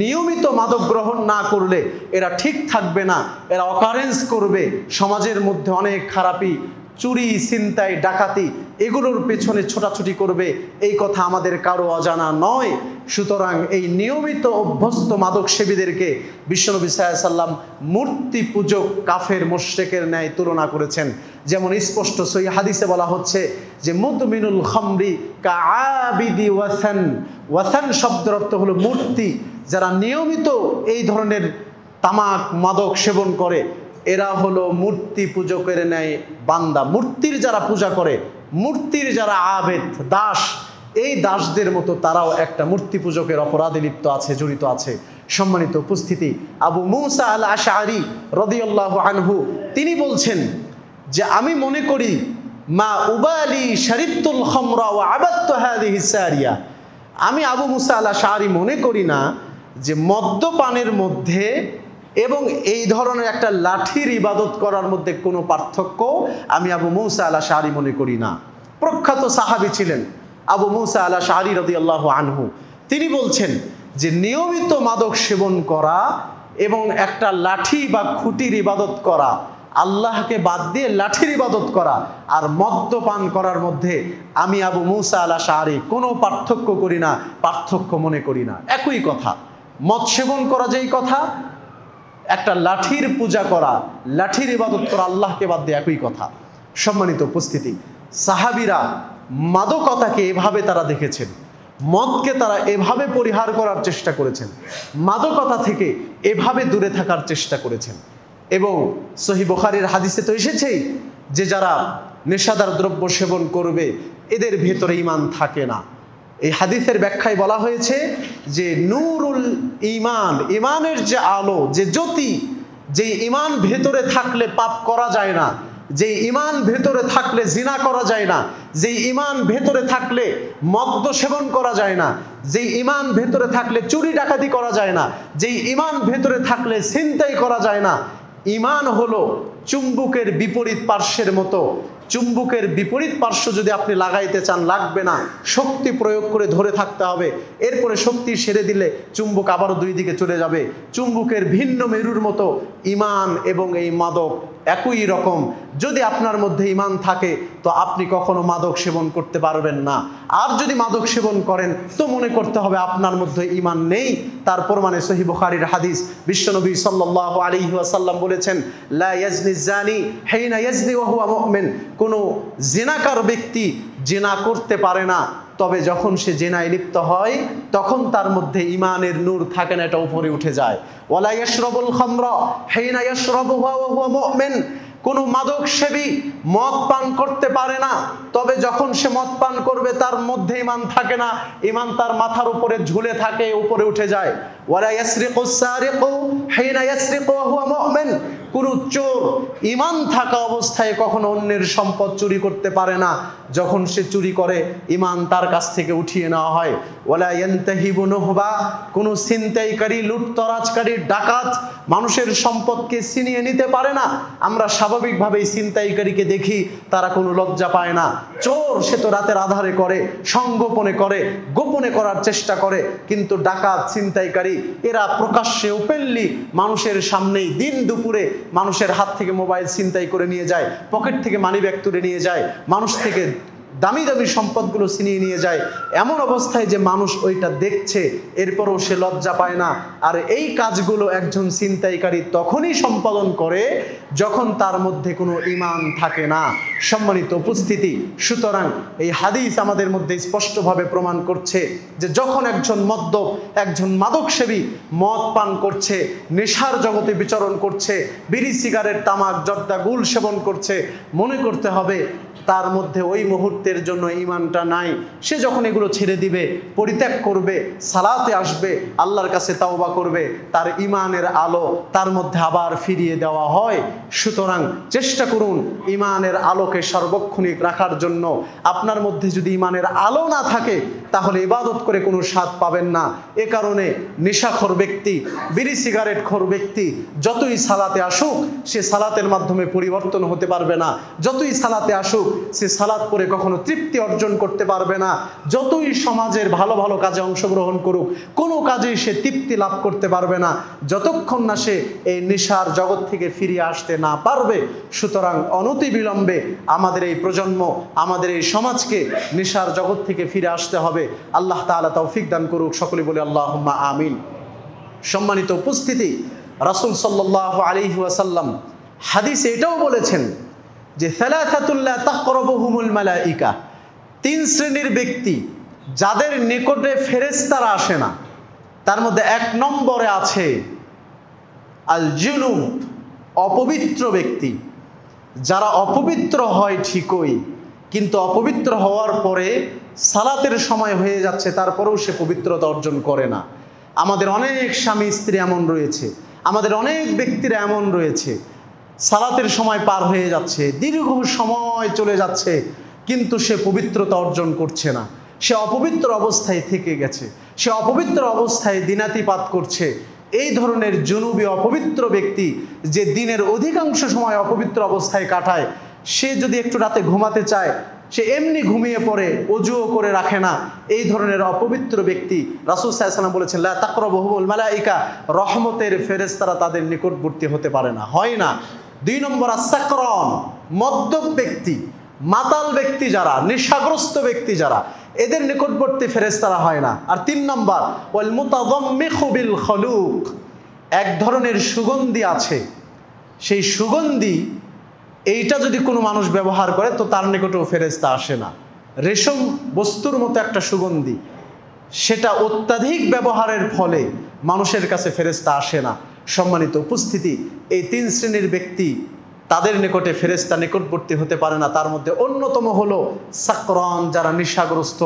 নিয়মিত মাদক গ্রহণ না করলে এরা ঠিক থাকবে না, এরা অকারেন্স করবে, সমাজের মধ্যে অনেক খারাপি, চুরি, ছিনতাই, ডাকাতি এগুলোর পেছনে ছোটাছুটি করবে, এই কথা আমাদের কারো অজানা নয়। সুতরাং এই নিয়মিত অভ্যস্ত মাদক সেবীদেরকে বিশ্বনবী সাল্লাল্লাহু আলাইহি ওয়াসাল্লাম মূর্তি পূজক কাফের মুশরিকের ন্যায় তুলনা করেছেন। যেমন স্পষ্ট সহিহ হাদিসে বলা হচ্ছে যে মুদমিনুল খামরি কাআবিদি ওয়াসান। ওয়াসান শব্দের অর্থ হলো মূর্তি। যারা নিয়মিত এই ধরনের তামাক মাদক সেবন করে এরা হলো মূর্তি পূজকের ন্যায় বান্দা। মূর্তির যারা পূজা করে, মূর্তির যারা আবেদ, দাস, এই দাসদের মতো তারাও একটা মূর্তি পূজকের অপরাধে লিপ্ত আছে, জড়িত আছে। সম্মানিত উপস্থিতি, আবু মুসা আল আশআরী রাদিয়াল্লাহু আনহু তিনি বলছেন যে আমি মনে করি মা উবালি শারিবতুল খামরা ওয়া আবাদতু হাযিহি সারিয়া। আমি আবু মুসা আল আশআরী মনে করি না যে মদ্যপানের মধ্যে এবং এই ধরনের একটা লাঠির ইবাদত করার মধ্যে কোনো পার্থক্য আমি আবু মুসা আল আশআরী মনে করি না। প্রখ্যাত সাহাবী ছিলেন আবু মুসা আল আশআরী রাদিয়াল্লাহু আনহু। তিনি বলছেন যে নিয়মিত মাদক সেবন করা এবং একটা লাঠি বা খুঁটির ইবাদত করা, আল্লাহকে বাদ দিয়ে লাঠির ইবাদত করা আর মদ্যপান করার মধ্যে আমি আবু মুসা আল আশআরী কোনো পার্থক্য করি না, পার্থক্য মনে করি না। একই কথা, মদ সেবন করা যেই কথা, একটা লাঠির পূজা করা, লাঠির ইবাদত করা আল্লাহকে বাদ দিয়ে একই কথা। সম্মানিত উপস্থিতি, সাহাবীরা মাদকতাকে এভাবে তারা দেখেছেন, মদকে তারা এভাবে পরিহার করার চেষ্টা করেছেন, মাদকতা থেকে এভাবে দূরে থাকার চেষ্টা করেছেন। এবং সহিহ বুখারীর হাদিসে তো এসেছেই যে যারা নেশাদার দ্রব্য সেবন করবে এদের ভেতরে ঈমান থাকে না। এই হাদিসের ব্যাখ্যায় বলা হয়েছে যে নূরুল ঈমান, ঈমানের যে আলো, যে জ্যোতি, যে ঈমান ভেতরে থাকলে পাপ করা যায় না, যে ঈমান ভেতরে থাকলে জিনা করা যায় না, যে ঈমান ভেতরে থাকলে মদ্য সেবন করা যায় না, যে ঈমান ভেতরে থাকলে চুরি ডাকাতি করা যায় না, যে ঈমান ভেতরে থাকলে ছিনতাই করা যায় না। ঈমান হলো চুম্বকের বিপরীত পার্শ্বের মতো, চুম্বকের বিপরীত পার্শ্ব যদি আপনি লাগাইতে চান লাগবে না, শক্তি প্রয়োগ করে ধরে থাকতে হবে। এরপরে শক্তি সেরে দিলে চুম্বক আবারও দুই দিকে চলে যাবে। চুম্বকের ভিন্ন মেরুর মতো ঈমান এবং এই মাদক একই রকম। যদি আপনার মধ্যে ঈমান থাকে তো আপনি কখনো মাদক সেবন করতে পারবেন না। আর যদি মাদক সেবন করেন তো মনে করতে হবে আপনার মধ্যে ঈমান নেই। তার প্রমাণে সহিহ বুখারীর হাদিস, বিশ্বনবী সাল্লাল্লাহু আলাইহি ওয়াসাল্লাম বলেছেন, লা ইয়াজনি জানি হিনা ইয়াজনি ওয়া হুয়া মুমিন। কোনো জিনাকার ব্যক্তি জিনা করতে পারে না, তবে যখন সে জিনায় লিপ্ত হয় তখন তার মধ্যে ঈমানের নূর থাকে না, এটা উপরে উঠে যায়। ওয়ালা ইয়াশরাবুল খামরা হিনা ইয়াশরাবুহা ওয়া হুয়া মুমিন। কোনো মাদক সেবী মদ পান করতে পারে না, তবে যখন সে মদ পান করবে তার মধ্যে ঈমান থাকে না, ঈমান তার মাথার উপরে ঝুলে থাকে, উপরে উঠে যায়। ওয়ালা ইয়াসরিকুস সারিকু হিনা ইয়াসরিকু ওয়া হুয়া মুমিন। কোনো চোর ঈমান থাকা অবস্থায় কখনো অন্যের সম্পদ চুরি করতে পারে না, যখন সে চুরি করে ঈমান তার কাছ থেকে উঠিয়ে নেওয়া হয়। ওয়ালা ইয়ানতাহিবু নুহবা। কোনো ছিনতাইকারী, লুটতরাজকারী, ডাকাত মানুষের সম্পদকে ছিনিয়ে নিতে পারে না। আমরা স্বাভাবিকভাবেই ছিনতাইকারীকে দেখি, তারা কোনো লজ্জা পায় না। চোর সে তো রাতের আধারে করে, সংগোপনে করে, গোপনে করার চেষ্টা করে, কিন্তু ডাকাত, ছিনতাইকারী এরা প্রকাশ্যে ওপেনলি মানুষের সামনেই দিন দুপুরে মানুষের হাত থেকে মোবাইল ছিনতাই করে নিয়ে যায়, পকেট থেকে মানিব্যাগ তুলে নিয়ে যায়, মানুষ থেকে দামি দামি সম্পদগুলো ছিনিয়ে নিয়ে যায়, এমন অবস্থায় যে মানুষ ওইটা দেখছে, এরপরও সে লজ্জা পায় না। আর এই কাজগুলো একজন ছিনতাইকারী তখনই সম্পাদন করে যখন তার মধ্যে কোনো ঈমান থাকে না। সম্মানিত উপস্থিতি, সুতরাং এই হাদিস আমাদের মধ্যে স্পষ্টভাবে প্রমাণ করছে যে যখন একজন মদ্যপ, একজন মাদকসেবী মদ পান করছে, নেশার জগতে বিচরণ করছে, বিড়ি, সিগারেট, তামাক, জর্দা, গুল সেবন করছে, মনে করতে হবে তার মধ্যে ওই মুহূর্তের জন্য ঈমানটা নাই। সে যখন এগুলো ছেড়ে দিবে, পরিত্যাগ করবে, সালাতে আসবে, আল্লাহর কাছে তাওবা করবে, তার ঈমানের আলো তার মধ্যে আবার ফিরিয়ে দেওয়া হয়। সুতরাং চেষ্টা করুন ঈমানের আলোকে সার্বক্ষণিক রাখার জন্য। আপনার মধ্যে যদি ঈমানের আলো না থাকে তাহলে ইবাদত করে কোনো স্বাদ পাবেন না। এ কারণে নেশাখোর ব্যক্তি, বিড়ি সিগারেট খোর ব্যক্তি যতই সালাতে আসুক সে সালাতের মাধ্যমে পরিবর্তন হতে পারবে না। যতই সালাতে আসুক সে সালাত করে কখনো তৃপ্তি অর্জন করতে পারবে না। যতই সমাজের ভালো ভালো কাজে অংশগ্রহণ করুক, কোনো কাজেই সে তৃপ্তি লাভ করতে পারবে না যতক্ষণ না সে এই নেশার জগৎ থেকে ফিরিয়ে আসতে না পারবে। সুতরাং অনতিবিলম্বে আমাদের এই প্রজন্ম, আমাদের এই সমাজকে নেশার জগৎ থেকে ফিরে আসতে হবে। আল্লাহ তাআলা তৌফিক দান করুক। সকলে বলি আল্লাহুম্মা আমিন। সম্মানিত উপস্থিতি, রাসূল সাল্লাল্লাহু আলাইহি ওয়াসাল্লাম হাদিসে এটাও বলেছেন যে সালাসাতুল লা তাকরাবুহুমুল মালাইকা, তিন শ্রেণীর ব্যক্তি যাদের নিকটে ফেরেশতারা আসে না, তার মধ্যে এক নম্বরে আছে আল জুনুব, অপবিত্র ব্যক্তি। যারা অপবিত্র হয় ঠিকই, কিন্তু অপবিত্র হওয়ার পরে সালাতের সময় হয়ে যাচ্ছে তারপরেও সে পবিত্রতা অর্জন করে না। আমাদের অনেক স্বামী স্ত্রী এমন রয়েছে, আমাদের অনেক ব্যক্তিরা এমন রয়েছে, সালাতের সময় পার হয়ে যাচ্ছে, দীর্ঘ সময় চলে যাচ্ছে, কিন্তু সে পবিত্রতা অর্জন করছে না। সে অপবিত্র অবস্থায় থেকে গেছে, সে অপবিত্র অবস্থায় দিনাতিপাত করছে। এই ধরনের জুনুবি অপবিত্র ব্যক্তি যে দিনের অধিকাংশ সময় অপবিত্র অবস্থায় কাটায়, সে যদি একটু রাতে ঘুমাতে চায় সে এমনি ঘুমিয়ে পড়ে, ওযুও করে রাখে না। এই ধরনের অপবিত্র ব্যক্তি রাসূল সাল্লাল্লাহু আলাইহি ওয়াসাল্লাম বলেছেন লা তাকরাবুহুমুল মালাইকা, রহমতের ফেরেশতারা তাদের নিকটবর্তী হতে পারে না, হয় না। দুই নম্বর আস-সাকরান, মদ্যপ ব্যক্তি, মাতাল ব্যক্তি যারা, নেশাগ্রস্ত ব্যক্তি যারা, এদের নিকটবর্তী ফেরেশতারা হয় না। আর তিন নম্বর ওয়াল মুতাযাম্মিখু বিল খলুক, এক ধরনের সুগন্ধি আছে, সেই সুগন্ধি এইটা যদি কোনো মানুষ ব্যবহার করে তো তার নিকটেও ফেরেশতা আসে না। রেশম বস্তুর মতো একটা সুগন্ধি, সেটা অত্যাধিক ব্যবহারের ফলে মানুষের কাছে ফেরেশতা আসে না। সম্মানিত উপস্থিতি, এই তিন শ্রেণীর ব্যক্তি তাদের নিকটে ফেরেশতা নিকটবর্তী হতে পারে না। তার মধ্যে অন্যতম হলো সাকরান, যারা নেশাগ্রস্ত,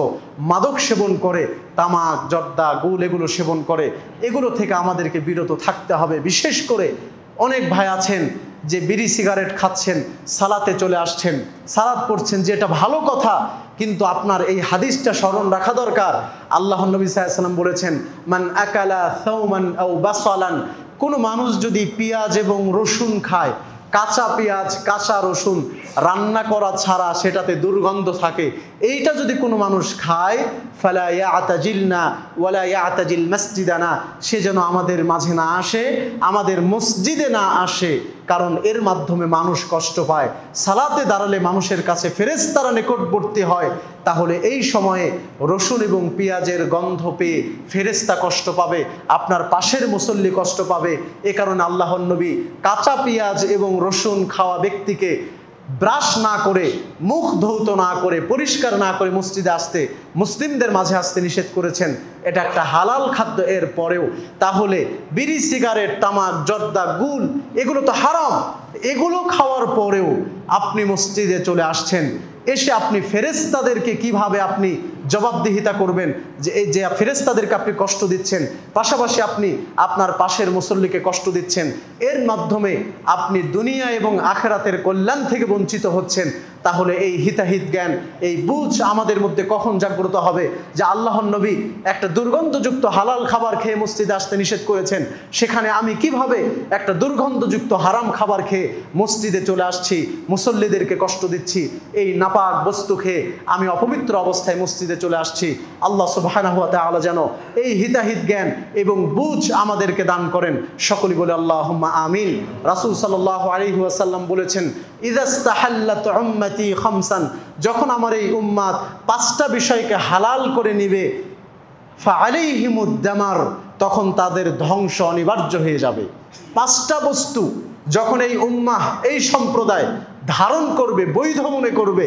মাদক সেবন করে, তামাক, জর্দা, গুল এগুলো সেবন করে। এগুলো থেকে আমাদেরকে বিরত থাকতে হবে। বিশেষ করে অনেক ভাই আছেন যে বিড়ি সিগারেট খাচ্ছেন, সালাতে চলে আসছেন, সালাত পড়ছেন, যে এটা ভালো কথা, কিন্তু আপনার এই হাদিসটা স্মরণ রাখা দরকার। আল্লাহর নবী সাল্লাল্লাহু আলাইহি ওয়াসাল্লাম বলেছেন মান আকালা সাওমান আও বাসালান, কোনো মানুষ যদি পেঁয়াজ এবং রসুন খায়, কাঁচা পেঁয়াজ, কাঁচা রসুন রান্না করা ছাড়া সেটাতে দুর্গন্ধ থাকে, এইটা যদি কোনো মানুষ খায়, ফালা ইয়াতাজিলনা ওয়ালা ইয়াতাজিল মসজিদানা, সে যেন আমাদের মাঝে না আসে, আমাদের মসজিদে না আসে, কারণ এর মাধ্যমে মানুষ কষ্ট পায়। সালাতে দাঁড়ালে মানুষের কাছে ফেরেশতারা নিকটবর্তী হয়, তাহলে এই সময়ে রসুন এবং পেঁয়াজের গন্ধ পেয়ে ফেরেশতা কষ্ট পাবে, আপনার পাশের মুসল্লি কষ্ট পাবে। এ কারণে আল্লাহর নবী কাঁচা পেঁয়াজ এবং রসুন খাওয়া ব্যক্তিকে ব্রাশ না করে, মুখ ধৌত না করে, পরিষ্কার না করে মসজিদে আসতে, মুসলিমদের মাঝে আসতে নিষেধ করেছেন। এটা একটা হালাল খাদ্য এর পরেও। তাহলে বিড়ি, সিগারেট, তামাক, জর্দা, গুল এগুলো তো হারাম, এগুলো খাওয়ার পরেও আপনি মসজিদে চলে আসছেন, এসে আপনি ফেরেশতাদেরকে কিভাবে আপনি জবাবদিহিতা করবেন যে এই যে ফেরেশতাদেরকে আপনি কষ্ট দিচ্ছেন, পাশাপাশি আপনি আপনার পাশের মুসল্লিকে কষ্ট দিচ্ছেন, এর মাধ্যমে আপনি দুনিয়া এবং আখিরাতের কল্যাণ থেকে বঞ্চিত হচ্ছেন। তাহলে এই হিতাহিত জ্ঞান, এই বুঝ আমাদের মধ্যে কখন জাগ্রত হবে যে আল্লাহর নবী একটা দুর্গন্ধযুক্ত হালাল খাবার খেয়ে মসজিদে আসতে নিষেধ করেছেন, সেখানে আমি কিভাবে একটা দুর্গন্ধযুক্ত হারাম খাবার খেয়ে মসজিদে চলে আসছি, মুসল্লিদেরকে কষ্ট দিচ্ছি, এই নাপাক বস্তু খেয়ে আমি অপবিত্র অবস্থায় মসজিদে চলে আসছি। আল্লাহ সুবহানাহু ওয়া তাআলা যেন এই হিতাহিত জ্ঞান এবং বুঝ আমাদেরকে দান করেন। সকলে বলে আল্লাহুম্মা আমিন। রাসূল সাল্লাল্লাহু আলাইহি ওয়াসাল্লাম বলেছেন, ইযাস্তাহাল্লাত উম্মতি খামসান, যখন আমার এই উম্মাত পাঁচটা বিষয়কে হালাল করে নিবে, ফাআলাইহিমুদ দামার, তখন তাদের ধ্বংস অনিবার্য হয়ে যাবে। পাঁচটা বস্তু যখন এই উম্মাহ, এই সম্প্রদায় ধারণ করবে, বৈধ মনে করবে,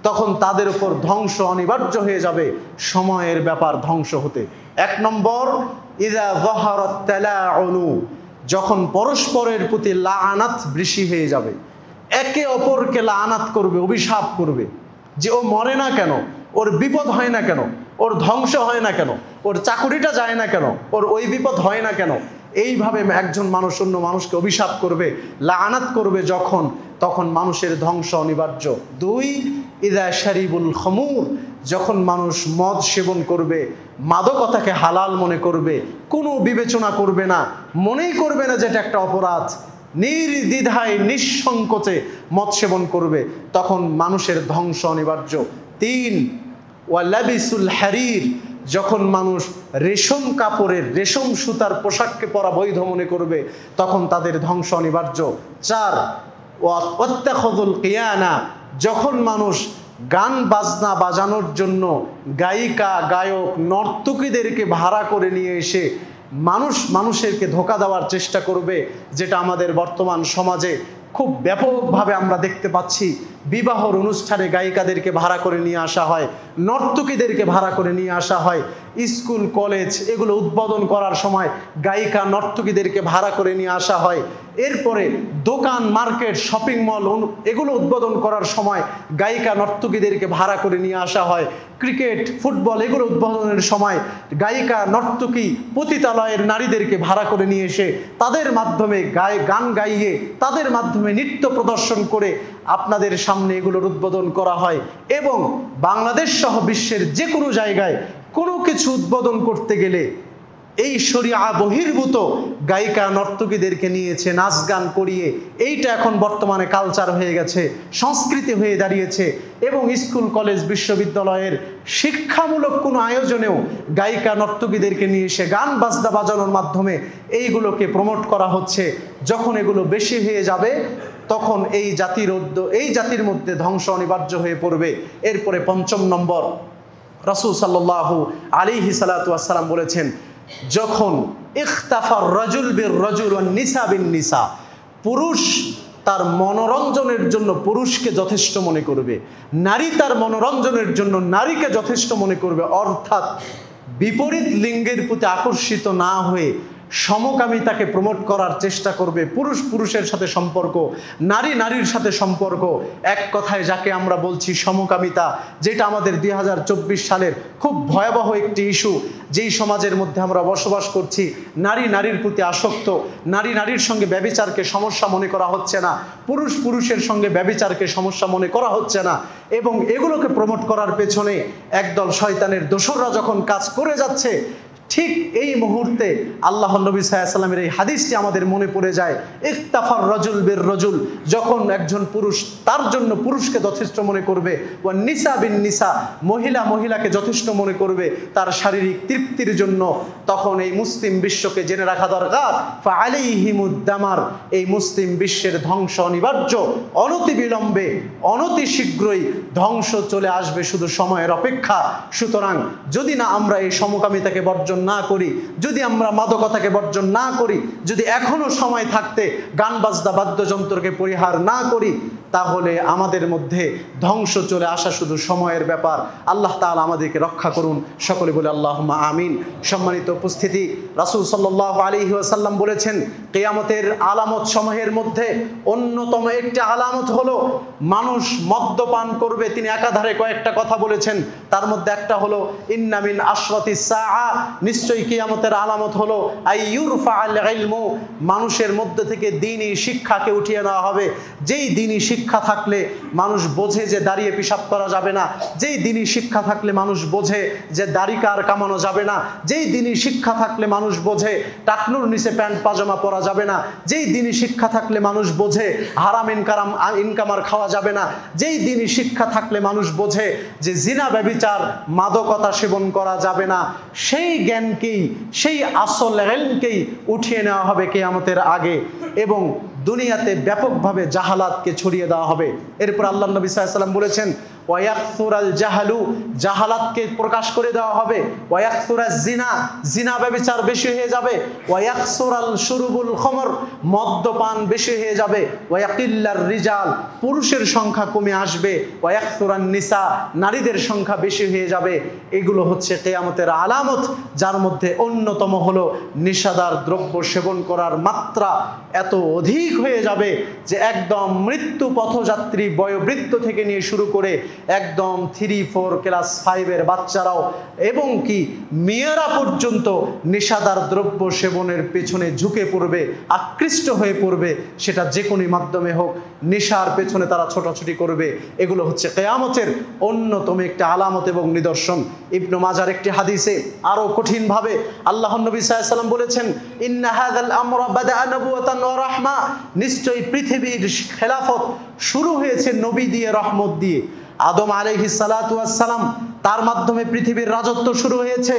তখন তাদের উপর ধ্বংস অনিবার্য হয়ে যাবে। সময়ের ব্যাপার ধ্বংস হতে। 1 নম্বর, ইযা যাহারাত তালাউনু, যখন পরস্পরের প্রতি লাআনাত বৃষ্টি হয়ে যাবে, একে অপরকে লাআনাত করবে, অভিশাপ করবে যে ও মরে না কেন, ওর বিপদ হয় না কেন, ওর ধ্বংস হয় না কেন, ওর চাকুরিটা যায় না কেন, ওর ওই বিপদ হয় না কেন, এইভাবে একজন মানুষ অন্য মানুষকে অভিশাপ করবে, লাআনাত করবে যখন, তখন মানুষের ধ্বংস অনিবার্য। 2, ইযা শারিবুল খামুর, যখন মানুষ মদ সেবন করবে, মাদকতাকে হালাল মনে করবে, কোনো বিবেচনা করবে না, মনেই করবে না যেটা একটা অপরাধ, নির্দ্বিধায় নিঃসংকোচে মদ সেবন করবে, তখন মানুষের ধ্বংস অনিবার্য। 3, ওয়ালাবিসুল হারির, যখন মানুষ রেশম কাপড়ের, রেশম সুতার পোশাককে পরা বৈধ মনে করবে, তখন তাদের ধ্বংস অনিবার্য। 4, ওয়াত্তাখাযুল কিয়ানা, যখন মানুষ গান বাজনা বাজানোর জন্য গায়িকা, গায়ক, নর্তকীদেরকে ভাড়া করে নিয়ে এসে মানুষেরকে ধোঁকা দেওয়ার চেষ্টা করবে, যেটা আমাদের বর্তমান সমাজে খুব ব্যাপকভাবে আমরা দেখতে পাচ্ছি। বিবাহর অনুষ্ঠানে গায়িকাদেরকে ভাড়া করে নিয়ে আসা হয়, নর্তকীদেরকে ভাড়া করে নিয়ে আসা হয়, স্কুল কলেজ এগুলো উদ্বোধন করার সময় গায়িকা নর্তকীদেরকে ভাড়া করে নিয়ে আসা হয়। এরপরে দোকান, মার্কেট, শপিং মল এগুলো উদ্বোধন করার সময় গায়িকা নর্তকীদেরকে ভাড়া করে নিয়ে আসা হয়। ক্রিকেট, ফুটবল এগুলো উদ্বোধনের সময় গায়িকা, নর্তকী, পতিতালয়ের নারীদেরকে ভাড়া করে নিয়ে এসে তাদের মাধ্যমে গান গাইয়ে, তাদের মাধ্যমে নৃত্য প্রদর্শন করে আপনাদের সামনে এগুলোর উদ্বোধন করা হয়। এবং বাংলাদেশ সহ বিশ্বের যে কোনো জায়গায় কোনো কিছু উদ্বোধন করতে গেলে এই শরিয়া বহির্ভূত গায়িকা নর্তকীদেরকে নিয়েছে নাচ গান করিয়ে, এইটা এখন বর্তমানে কালচার হয়ে গেছে, সংস্কৃতি হয়ে দাঁড়িয়েছে। এবং স্কুল কলেজ বিশ্ববিদ্যালয়ের শিক্ষামূলক কোনো আয়োজনেও গায়িকা নর্তকীদেরকে নিয়ে এসে গান বাজনা বাজানোর মাধ্যমে এইগুলোকে প্রমোট করা হচ্ছে। যখন এগুলো বেশি হয়ে যাবে, তখন এই জাতির মধ্যে ধ্বংস অনিবার্য হয়ে পড়বে। এরপরে 5 নম্বর, রাসূল সাল্লাল্লাহু আলাইহি সাল্লাতু ওয়াস সালাম বলেছেন, যখন ইখতাফার রাজুল বির রাজুল ওয়ান নিসা বিন নিসা, পুরুষ তার মনোরঞ্জনের জন্য পুরুষকে যথেষ্ট মনে করবে, নারী তার মনোরঞ্জনের জন্য নারীকে যথেষ্ট মনে করবে, অর্থাৎ বিপরীত লিঙ্গের প্রতি আকর্ষিত না হয়ে সমকামিতাকে প্রমোট করার চেষ্টা করবে। পুরুষ পুরুষের সাথে সম্পর্ক, নারী নারীর সাথে সম্পর্ক, এক কথায় যাকে আমরা বলছি সমকামিতা, যেটা আমাদের 2024 সালের খুব ভয়াবহ একটি ইস্যু। যেই সমাজের মধ্যে আমরা বসবাস করছি, নারী নারীর প্রতি আসক্ত, নারী নারীর সঙ্গে ব্যভিচারকে সমস্যা মনে করা হচ্ছে না, পুরুষ পুরুষের সঙ্গে ব্যভিচারকে সমস্যা মনে করা হচ্ছে না। এবং এগুলোকে প্রমোট করার পেছনে একদল শয়তানের দোসররা যখন কাজ করে যাচ্ছে, ঠিক এই মুহূর্তে আল্লাহ নবী সাল্লাল্লাহু আলাইহি ওয়াসাল্লামের এই হাদিসটি আমাদের মনে পড়ে যায়, ইক্তাফার রাজুল বির রাজুল, যখন একজন পুরুষ তার জন্য পুরুষকে যথেষ্ট মনে করবে, ওয়া নিসা বিন নিসা, মহিলা মহিলাকে যথেষ্ট মনে করবে তার শারীরিক তৃপ্তির জন্য, তখন এই মুসলিম বিশ্বকে জেনে রাখা দরকার ফাআলাইহিমুদ দামার, এই মুসলিম বিশ্বের ধ্বংস অনিবার্য, অনতিবিলম্বে অনতি শীঘ্রই ধ্বংস চলে আসবে, শুধু সময়ের অপেক্ষা। সুতরাং যদি না আমরা এই সমকামিতাকে বর্জন না করি, যদি আমরা মাদকতাকে বর্জন না করি, যদি এখনো সময় থাকতে গান বাজনা বাদ্যযন্ত্রকে পরিহার না করি, তাহলে আমাদের মধ্যে ধ্বংস চলে আসা শুধু সময়ের ব্যাপার। আল্লাহ তাআলা আমাদেরকে রক্ষা করুন, সকলে বলে আল্লাহুম্মা আমিন। সম্মানিত উপস্থিতি, রাসূল সাল্লাল্লাহু আলাইহি ওয়াসাল্লাম বলেছেন কিয়ামতের আলামত সমূহের মধ্যে অন্যতম একটি আলামত হলো মানুষ মদ্যপান করবে। তিনি একাধারে কয়েকটা কথা বলেছেন, তার মধ্যে একটা হলো ইন্না মিন আশরাতিস সাআ, নিশ্চয়ই কিয়ামতের আলামত হলো আইয়ুরফাআল ইলমু, মানুষের মধ্যে থেকে দ্বীনি শিক্ষাকে উঠিয়ে নেওয়া হবে। যেই দ্বীনি শিক্ষা থাকলে মানুষ বোঝে যে দাঁড়িয়ে পেশাব করা যাবে না, যেই দ্বীনি শিক্ষা থাকলে মানুষ বোঝে যে দাড়ি কার কামানো যাবে না, যেই দ্বীনি শিক্ষা থাকলে মানুষ বোঝে টাকনুর নিচে প্যান্ট পাজামা পরা যাবে না, যেই দ্বীনি শিক্ষা থাকলে মানুষ বোঝে হারাম ইনকাম আর খাওয়া যাবে না, যেই দ্বীনি শিক্ষা থাকলে মানুষ বোঝে যে জিনা ব্যভিচার মাদকতা সেবন করা যাবে না, সেই জ্ঞানকেই, সেই আসল ইলমকেই উঠিয়ে নেওয়া হবে কিয়ামতের আগে, এবং দুনিয়াতে ব্যাপকভাবে জাহালাতকে ছড়িয়ে দেওয়া হবে। এরপর আল্লাহ নবী সাল্লাল্লাহু আলাইহি ওয়াসাল্লাম বলেছেন ওয়ায়াকসুরাল জাহালু, জাহালাতকে প্রকাশ করে দেওয়া হবে, ওয়ায়াকসুরাজ জিনা, জিনা ব্যভিচার বেশি হয়ে যাবে, ওয়ায়াকসুরাল শুরুবুল খমর, মদ্যপান বেশি হয়ে যাবে, ওয়ায়াকিল্লার রিজাল, পুরুষের সংখ্যা কমে আসবে, ওয়ায়াকসুরান নিসা, নারীদের সংখ্যা বেশি হয়ে যাবে। এগুলো হচ্ছে কিয়ামতের আলামত, যার মধ্যে অন্যতম হলো নেশাদার দ্রব্য সেবন করার মাত্রা এত অধিক হয়ে যাবে যে একদম মৃত্যু পথযাত্রী বয়োবৃদ্ধ থেকে নিয়ে শুরু করে একদম 3-4 ক্লাস 5-এর বাচ্চারাও এবং কি মেয়েরা পর্যন্ত নেশাদার দ্রব্য সেবনের পেছনে ঝুঁকে পড়বে, আকৃষ্ট হয়ে পড়বে, সেটা যে কোনো মাধ্যমে হোক, নেশার পেছনে তারা ছোটাছুটি করবে। এগুলো হচ্ছে কিয়ামতের অন্যতম একটা আলামত এবং নিদর্শন। ইবনে মাজার একটি হাদিসে আরো কঠিনভাবে আল্লাহর নবী সাল্লাল্লাহু আলাইহি ওয়াসাল্লাম বলেছেন ইন্না হাযাল আমরা বাদাআ নবুওয়াতান ওয়া রাহমা, নিশ্চয়ই পৃথিবীর খেলাফত শুরু হয়েছে নবী দিয়ে, রহমত দিয়ে। আদম আলাইহিস সালাতু ওয়াস সালাম, তার মাধ্যমে পৃথিবীর রাজত্ব শুরু হয়েছে,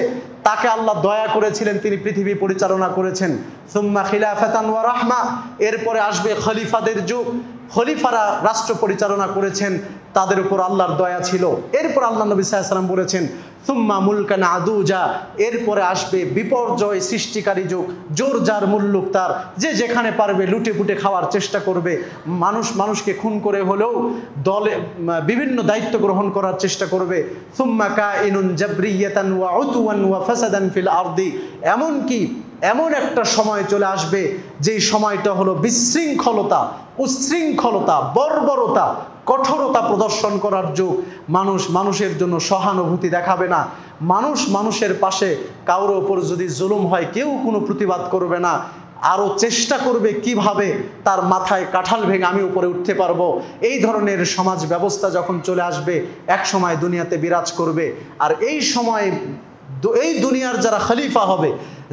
তাকে আল্লাহ দয়া করেছিলেন, তিনি পৃথিবী পরিচালনা করেছেন। সুম্মা খিলাফাতান ওয়া রাহমা, এরপরে আসবে খলিফাদের যুগ, খলিফারা রাষ্ট্র পরিচালনা করেছেন, তাদের উপর আল্লাহর দয়া ছিল। এরপর আল্লাহ নবী সাল্লাল্লাহু আলাইহি ওয়াসাল্লাম বলেছেন সুম্মা মুলকান আদুজা, এরপরে আসবে বিপর্যয় সৃষ্টিকারী যুগ, জোর যার মুল্লুক তার, যে যেখানে পারবে লুটে পুটে খাওয়ার চেষ্টা করবে, মানুষকে খুন করে হলেও দলে বিভিন্ন দায়িত্ব গ্রহণ করার চেষ্টা করবে। সুম্মা কাইনুন জাবরিয়াতান ওয়া উতওয়ান ওয়া ফাসাদান ফিল আরদি, এমনকি এমন একটা সময় চলে আসবে যেই সময়টা হলো বিশৃঙ্খলতা, উচ্ছৃঙ্খলতা, বর্বরতা, কঠোরতা প্রদর্শন করার যুগ। মানুষের জন্য সহানুভূতি দেখাবে না, মানুষের পাশে কারোর ওপর যদি জুলুম হয় কেউ কোনো প্রতিবাদ করবে না, আরও চেষ্টা করবে কিভাবে তার মাথায় কাঁঠাল ভেঙে আমি উপরে উঠতে পারবো। এই ধরনের সমাজ ব্যবস্থা যখন চলে আসবে এক সময় দুনিয়াতে বিরাজ করবে। আর এই সময় এই দুনিয়ার যারা খলিফা হবে,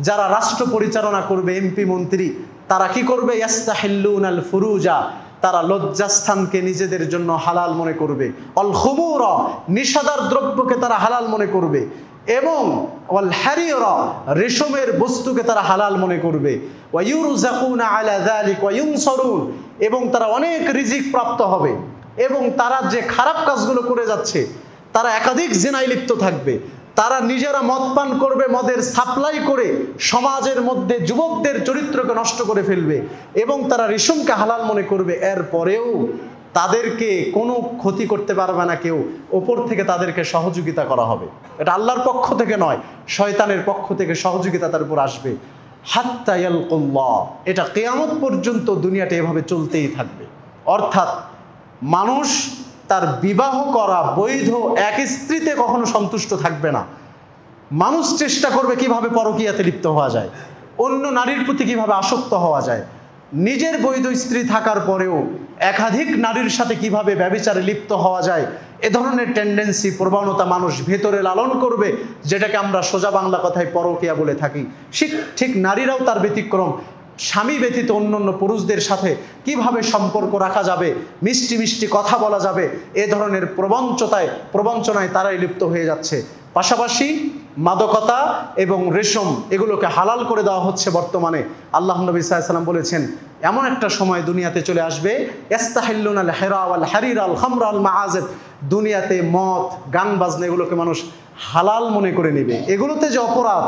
যারা রাষ্ট্র পরিচালনা করবে, এমপি মন্ত্রী, তারা কি করবে? ইয়াস্তাহিল্লুনাল ফুরুজা, তারা লজ্জাস্থানকে নিজেদের জন্য হালাল মনে করবে, অল খুমুরা, নিশাদার দ্রব্যকে তারা হালাল মনে করবে, এবং ওয়াল হারিরা, রেশমের বস্তুকে তারা হালাল মনে করবে, ওয়া ইউরযাকুনা আলা যালিকা ওয়া ইউনসারুন, এবং তারা অনেক রিজিক প্রাপ্ত হবে। এবং তারা যে খারাপ কাজগুলো করে যাচ্ছে, তারা একাধিক জিনায় লিপ্ত থাকবে, তারা নিজেরা মদ পান করবে, মদের সাপ্লাই করে সমাজের মধ্যে যুবকদের চরিত্রকে নষ্ট করে ফেলবে, এবং তারা রেশমকে হালাল মনে করবে। এরপরেও তাদেরকে কোনো ক্ষতি করতে পারবে না কেউ, ওপর থেকে তাদেরকে সহযোগিতা করা হবে। এটা আল্লাহর পক্ষ থেকে নয়, শয়তানের পক্ষ থেকে সহযোগিতা তার উপর আসবে। হাত্তা ইয়ালকুল্লাহ, এটা কিয়ামত পর্যন্ত দুনিয়াটা এভাবে চলতেই থাকবে। অর্থাৎ মানুষ তার বিবাহ করা বৈধ এক স্ত্রীতে কখনো সন্তুষ্ট থাকবে না। মানুষ চেষ্টা করবে কিভাবে পরকীয়াতে লিপ্ত হওয়া যায়, অন্য নারীর প্রতি কিভাবে আসক্ত হওয়া যায়, নিজের বৈধ স্ত্রী থাকার পরেও একাধিক নারীর সাথে কিভাবে ব্যভিচারে লিপ্ত হওয়া যায়, এ ধরনের টেন্ডেন্সি, প্রবণতা মানুষ ভেতরে লালন করবে, যেটাকে আমরা সোজা বাংলা কথায় পরকীয়া বলে থাকি। ঠিক নারীরাও তার ব্যতিক্রম। স্বামী ব্যতীত অন্যান্য পুরুষদের সাথে কিভাবে সম্পর্ক রাখা যাবে, মিষ্টি মিষ্টি কথা বলা যাবে, এ ধরনের প্রবঞ্চনায় তারাই লিপ্ত হয়ে যাচ্ছে। পাশাপাশি মাদকতা এবং রেশম এগুলোকে হালাল করে দেওয়া হচ্ছে বর্তমানে। আল্লাহ নবী সাল্লাল্লাহু আলাইহি ওয়াসাল্লাম বলেছেন, এমন একটা সময় দুনিয়াতে চলে আসবে, ইস্তাহিল্লুনাল হিরা ওয়াল হারির আল খামর আল মাআজিব, দুনিয়াতে মদ, গান বাজনা এগুলোকে মানুষ হালাল মনে করে নেবে। এগুলোতে যে অপরাধ,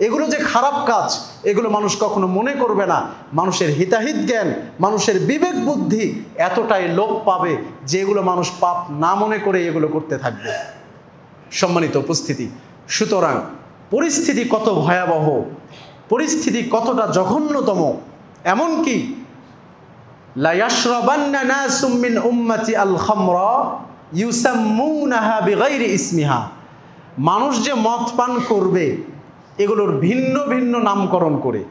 এগুলো যে খারাপ কাজ, এগুলো মানুষ কখনো মনে করবে না। মানুষের হিতাহিত জ্ঞান, মানুষের বিবেক বুদ্ধি এতটাই লোপ পাবে যে এগুলো মানুষ পাপ না মনে করে এগুলো করতে থাকবে। সম্মানিত উপস্থিতি, সুতরাং পরিস্থিতি কত ভয়াবহ, পরিস্থিতি কতটা জঘন্যতম, এমনকি লা ইয়াশরাবান্না নাসুম মিন উম্মতি আল খামরা ইউসাম্মুনাহা বিগাইরি ইসমিহা, মানুষ যে মদ পান করবে এগুলোর ভিন্ন ভিন্ন নামকরণ করে,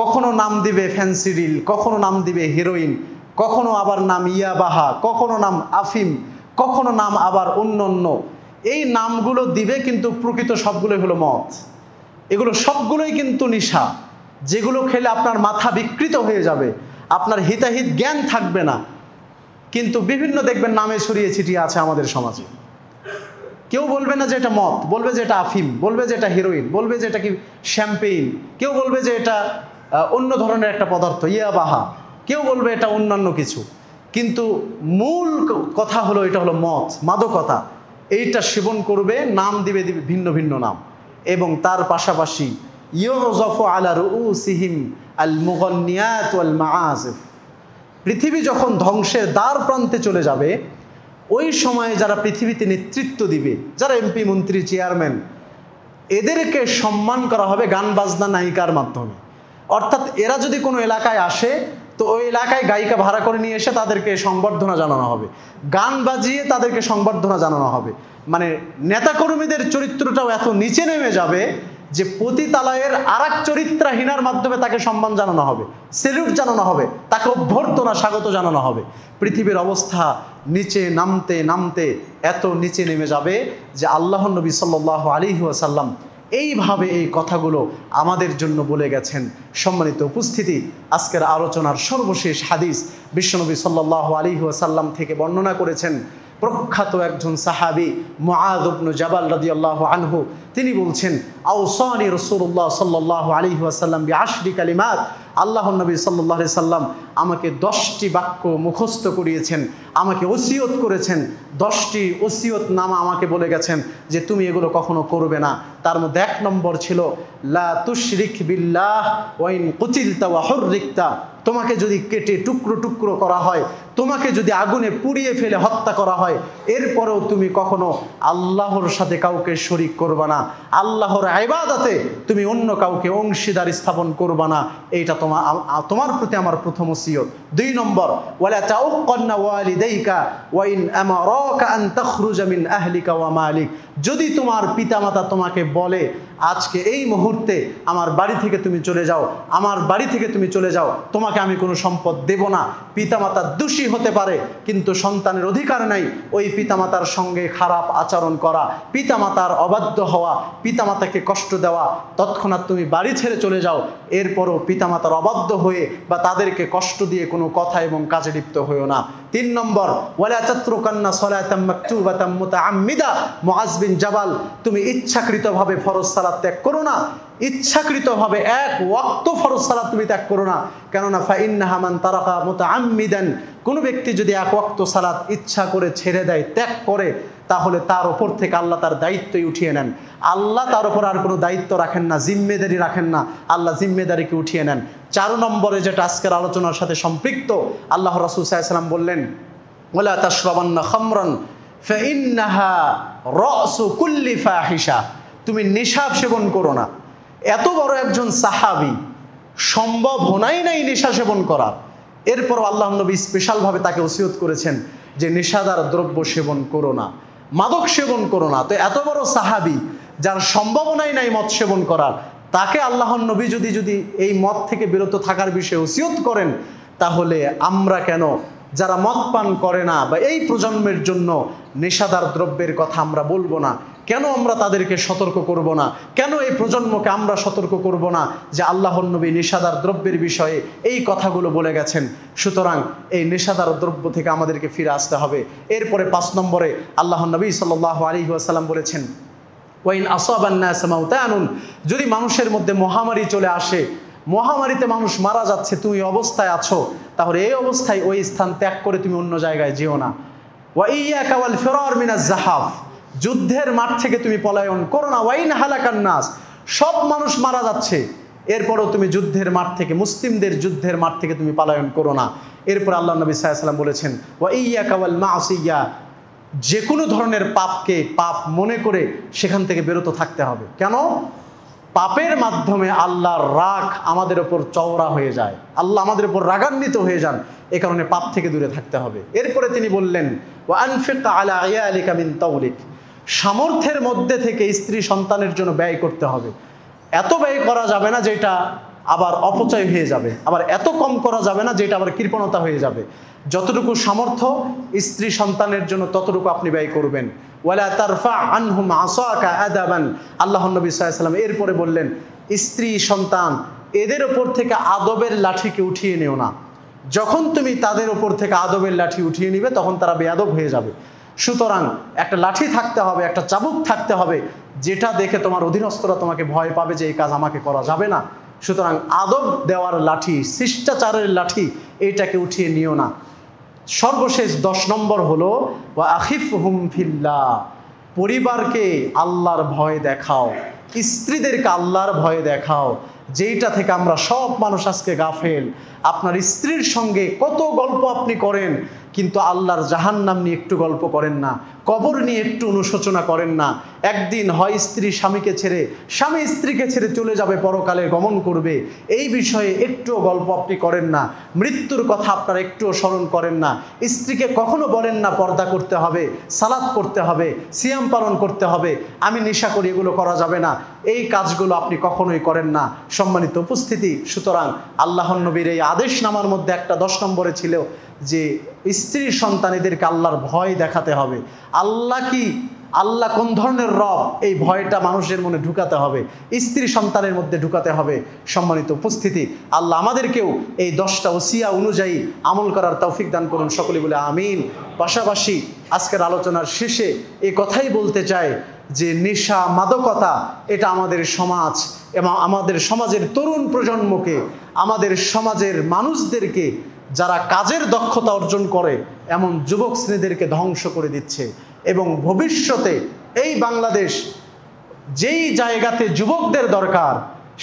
কখনো নাম দিবে ফ্যান্সিডিল, কখনো নাম দিবে হিরোইন, কখনো আবার নাম ইয়াবাহা, কখনো নাম আফিম, কখনো নাম আবার অন্য। এই নামগুলো দিবে, কিন্তু প্রকৃত সবগুলোই হলো মদ। এগুলো সবগুলোই কিন্তু নেশা, যেগুলো খেলে আপনার মাথা বিকৃত হয়ে যাবে, আপনার হিতাহিত জ্ঞান থাকবে না। কিন্তু বিভিন্ন দেখবেন নামে ছড়িয়ে ছিটিয়ে আছে আমাদের সমাজে। কেউ বলবে না যে এটা মদ, বলবে যে এটা আফিম, বলবে যে এটা হিরোইন, বলবে যে এটা কি শ্যাম্পেইন, কেউ বলবে যে এটা অন্য ধরনের একটা পদার্থ ইয়াবাহা, কেউ বলবে এটা অন্যান্য কিছু। কিন্তু মূল কথা হলো এটা হলো মদ, মাদকতা। এইটা সেবন করবে, নাম দিবে ভিন্ন ভিন্ন নাম, এবং তার পাশাপাশি ইউযাফু আলা রুউসিহিম আল মুগান্নিয়াত ওয়াল মাআজিফ। পৃথিবী যখন ধ্বংসের দ্বার প্রান্তে চলে যাবে, ওই সময়ে যারা পৃথিবীতে নেতৃত্ব দিবে, যারা এমপি, মন্ত্রী, চেয়ারম্যান, এদেরকে সম্মান করা হবে গান বাজনা নায়িকার মাধ্যমে। অর্থাৎ এরা যদি কোনো এলাকায় আসে, তো ওই এলাকায় গায়িকা ভাড়া করে নিয়ে এসে তাদেরকে সংবর্ধনা জানানো হবে, গান বাজিয়ে তাদেরকে সংবর্ধনা জানানো হবে। মানে নেতাকর্মীদের চরিত্রটাও এত নিচে নেমে যাবে যে পতিতালয়ের আরেক চরিত্রহীনার মাধ্যমে তাকে সম্মান জানানো হবে, সেলুট জানানো হবে, তাকে অভ্যর্থনা স্বাগত জানানো হবে। পৃথিবীর অবস্থা নিচে নামতে নামতে এত নিচে নেমে যাবে যে আল্লাহ নবী সাল্লাল্লাহু আলাইহি ওয়াসাল্লাম এইভাবে এই কথাগুলো আমাদের জন্য বলে গেছেন। সম্মানিত উপস্থিতি, আজকের আলোচনার সর্বশেষ হাদিস বিশ্বনবী সাল্লাল্লাহু আলাইহি ওয়াসাল্লাম থেকে বর্ণনা করেছেন প্রখ্যাত একজন সাহাবী মুআয ইবনে জাবাল রাদিয়াল্লাহু আনহু। তিনি বলছেন, আওসানি রাসূলুল্লাহ সাল্লাল্লাহু আলাইহি ওয়াসাল্লাম বিআশরি কালিমাত, আল্লাহর নবী সাল্লাল্লাহু আলাইহি সাল্লাম আমাকে 10টি বাক্য মুখস্থ করিয়েছেন, আমাকে ওসিয়ত করেছেন। 10টি ওসিয়ত নামা আমাকে বলে গেছেন যে তুমি এগুলো কখনো করবে না। তার মধ্যে 1 নম্বর ছিল লা তুশরিক বিল্লাহ ওয়া ইন কুতিলতা ওয়া হুররিকতা, তোমাকে যদি কেটে টুকরো টুকরো করা হয়, তোমাকে যদি আগুনে পুড়িয়ে ফেলে হত্যা করা হয়, এরপরেও তুমি কখনো আল্লাহর সাথে কাউকে শরীক করবা না, আল্লাহর ইবাদতে তুমি অন্য কাউকে অংশীদার স্থাপন করবা না। এইটা তোমার প্রতি আমার প্রথম ওসিয়ত। 2 নম্বর, ওয়ালা তাউক্কান্না ওয়ালিদাইকা ওয়া ইন আমারাকা আন তাখরুজা মিন আহলিকা ওয়া মালিক, যদি তোমার পিতামাতা তোমাকে বলে আজকে এই মুহূর্তে আমার বাড়ি থেকে তুমি চলে যাও, আমার বাড়ি থেকে তুমি চলে যাও, তোমাকে আমি কোনো সম্পদ দেব না। পিতামাতা দোষী হতে পারে, কিন্তু সন্তানের অধিকার নাই ওই পিতামাতার সঙ্গে খারাপ আচরণ করা, পিতামাতার অবাধ্য হওয়া, পিতামাতাকে কষ্ট দেওয়া। তৎক্ষণাৎ তুমি বাড়ি ছেড়ে চলে যাও, এরপরও পিতামাতার অবাধ্য হয়ে বা তাদেরকে কষ্ট দিয়ে কোনো কথা এবং কাজে লিপ্ত হইও না। 3 নম্বর, ওয়ালা তাতরুকান্না সালাতাম মাকতুবাতাম মুতাআম্মিদা, মুআয বিন জাবাল, তুমি ইচ্ছাকৃতভাবে ফরজ সালাত ত্যাগ করো না, ইচ্ছাকৃতভাবে 1 ওয়াক্ত ফরজ সালাত তুমি ত্যাগ করো না। কেননা ফাইন্নাহা মান তারাকা মুতাআম্মিদান, কোনো ব্যক্তি যদি 1 ওয়াক্ত সালাত ইচ্ছা করে ছেড়ে দেয়, ত্যাগ করে, তাহলে তার ওপর থেকে আল্লাহ তার দায়িত্বই উঠিয়ে নেন। আল্লাহ তার উপর আর কোনো দায়িত্ব রাখেন না, জিম্মেদারি রাখেন না, আল্লাহ জিম্মেদারিকে উঠিয়ে নেন। 4 নম্বরে, যেটা আজকের আলোচনার সাথে সম্পৃক্ত, আল্লাহ রাসূল সাল্লাল্লাহু আলাইহি ওয়াসাল্লাম বললেন, ওয়ালা তাশরাবান্না খামরান ফাইন্নাহা রাসু কুল্লি ফাহিশা, তুমি নেশা সেবন করো না। এত বড় একজন সাহাবী, সম্ভব হনাই নাই নেশা সেবন করার, এরপর আল্লাহ নবী স্পেশালভাবে তাকে ওসিয়ত করেছেন যে নেশাদার দ্রব্য সেবন করো না, মাদক সেবন করো না। তো এত বড় সাহাবী, যার সম্ভাবনাই নাই মদ সেবন করার, তাকে আল্লাহর নবী যদি এই মদ থেকে বিরত থাকার বিষয়ে ওসিয়ত করেন, তাহলে আমরা কেন যারা মদ পান করে না, বা এই প্রজন্মের জন্য নেশাদার দ্রব্যের কথা আমরা বলবো না, কেন আমরা তাদেরকে সতর্ক করব না? কেন এই প্রজন্মকে আমরা সতর্ক করব না যে আল্লাহর নবী নেশাদার দ্রব্যের বিষয়ে এই কথাগুলো বলে গেছেন? সুতরাং এই নেশাদার দ্রব্য থেকে আমাদেরকে ফিরে আসতে হবে। এরপরে 5 নম্বরে আল্লাহর নবী সাল্লাল্লাহু আলাইহি ওয়াসাল্লাম বলেছেন, ওয়াইন আসাবান নাস মাউতানুন, যদি মানুষের মধ্যে মহামারী চলে আসে, মহামারীতে মানুষ মারা যাচ্ছে, তুমি অবস্থায় আছো, তাহলে এই অবস্থায় ওই স্থান ত্যাগ করে তুমি অন্য জায়গায় যেও না। ওয়া ইয়াকা ওয়াল ফিরার মিনাজ জাহাফ, যুদ্ধের মাঠ থেকে তুমি পলায়ন করো না। ওয়াইন হালাকান নাস, সব মানুষ মারা যাচ্ছে, এরপরও তুমি যুদ্ধের মাঠ থেকে, মুসলিমদের যুদ্ধের মাঠ থেকে তুমি পলায়ন করো না। এরপর আল্লাহ নবী সাল্লাল্লাহু আলাইহি ওয়াসাল্লাম বলেছেন, ওয়া ইয়াকা ওয়াল মাসিয়া, যে কোনো ধরনের পাপকে পাপ মনে করে সেখান থেকে বিরত থাকতে হবে। কেন? পাপের মাধ্যমে আল্লাহর রাগ আমাদের ওপর চওড়া হয়ে যায়, আল্লাহ আমাদের ওপর রাগান্বিত হয়ে যান, এ কারণে পাপ থেকে দূরে থাকতে হবে। এরপরে তিনি বললেন, ওয়া আনফিক আলা আয়ালিকা মিন তাওলিক, সামর্থ্যের মধ্যে থেকে স্ত্রী সন্তানের জন্য ব্যয় করতে হবে। এত ব্যয় করা যাবে না যেটা আবার অপচয় হয়ে যাবে, আবার এত কম করা যাবে না যেটা আবার কৃপণতা হয়ে যাবে। যতটুকু সামর্থ্য স্ত্রী সন্তানের জন্য ততটুকু আপনি ব্যয় করবেন। ওয়ালা তারফা আনহুম আসাকা আদাবান, আল্লাহর নবী সাল্লাল্লাহু আলাইহি ওয়াসাল্লাম এরপরে বললেন, স্ত্রী সন্তান এদের ওপর থেকে আদবের লাঠিকে উঠিয়ে নিও না। যখন তুমি তাদের ওপর থেকে আদবের লাঠি উঠিয়ে নিবে তখন তারা বেয়াদব হয়ে যাবে। সুতরাং একটা লাঠি থাকতে হবে, একটা চাবুক থাকতে হবে, যেটা দেখে তোমার অধীনস্থরা তোমাকে ভয় পাবে যে এই কাজ আমাকে করা যাবে না। সুতরাং আদব দেওয়ার লাঠি, শিষ্টাচারের লাঠি, এইটাকে উঠিয়ে নিও না। সর্বশেষ 10 নম্বর হলো, ওয়া আখিফহুম ফিল্লাহ, পরিবারকে আল্লাহর ভয় দেখাও, স্ত্রীদেরকে আল্লাহর ভয় দেখাও, যেইটা থেকে আমরা সব মানুষ আজকে গাফেল। আপনার স্ত্রীর সঙ্গে কত গল্প আপনি করেন, কিন্তু আল্লাহর জাহান্নাম নিয়ে একটু গল্প করেন না, কবর নিয়ে একটু অনুশোচনা করেন না। একদিন হয় স্ত্রী স্বামীকে ছেড়ে, স্বামী স্ত্রীকে ছেড়ে চলে যাবে, পরকালে গমন করবে, এই বিষয়ে একটুও গল্প আপনি করেন না। মৃত্যুর কথা আপনারা একটুও স্মরণ করেন না। স্ত্রীকে কখনো বলেন না পর্দা করতে হবে, সালাত করতে হবে, সিয়াম পালন করতে হবে, আমি নেশা করি, এগুলো করা যাবে না। এই কাজগুলো আপনি কখনোই করেন না। সম্মানিত উপস্থিতি, সুতরাং আল্লাহর নবীর এই আদেশনামার মধ্যে একটা 10 নম্বরে ছিল যে স্ত্রী সন্তানেদেরকে আল্লাহর ভয় দেখাতে হবে। আল্লাহ কি, আল্লাহ কোন ধরনের রব, এই ভয়টা মানুষের মনে ঢুকাতে হবে, স্ত্রী সন্তানের মধ্যে ঢুকাতে হবে। সম্মানিত উপস্থিতি, আল্লাহ আমাদেরকেও এই 10টা ওসিয়া অনুযায়ী আমল করার তৌফিক দান করুন, সকলে বলে আমিন। পাশাপাশি আজকের আলোচনার শেষে এই কথাই বলতে চাই যে নেশা, মাদকতা, এটা আমাদের সমাজ এবং আমাদের সমাজের তরুণ প্রজন্মকে, আমাদের সমাজের মানুষদেরকে, যারা কাজের দক্ষতা অর্জন করে এমন যুবক শ্রেণীদেরকে ধ্বংস করে দিচ্ছে। এবং ভবিষ্যতে এই বাংলাদেশ যেই জায়গাতে যুবকদের দরকার,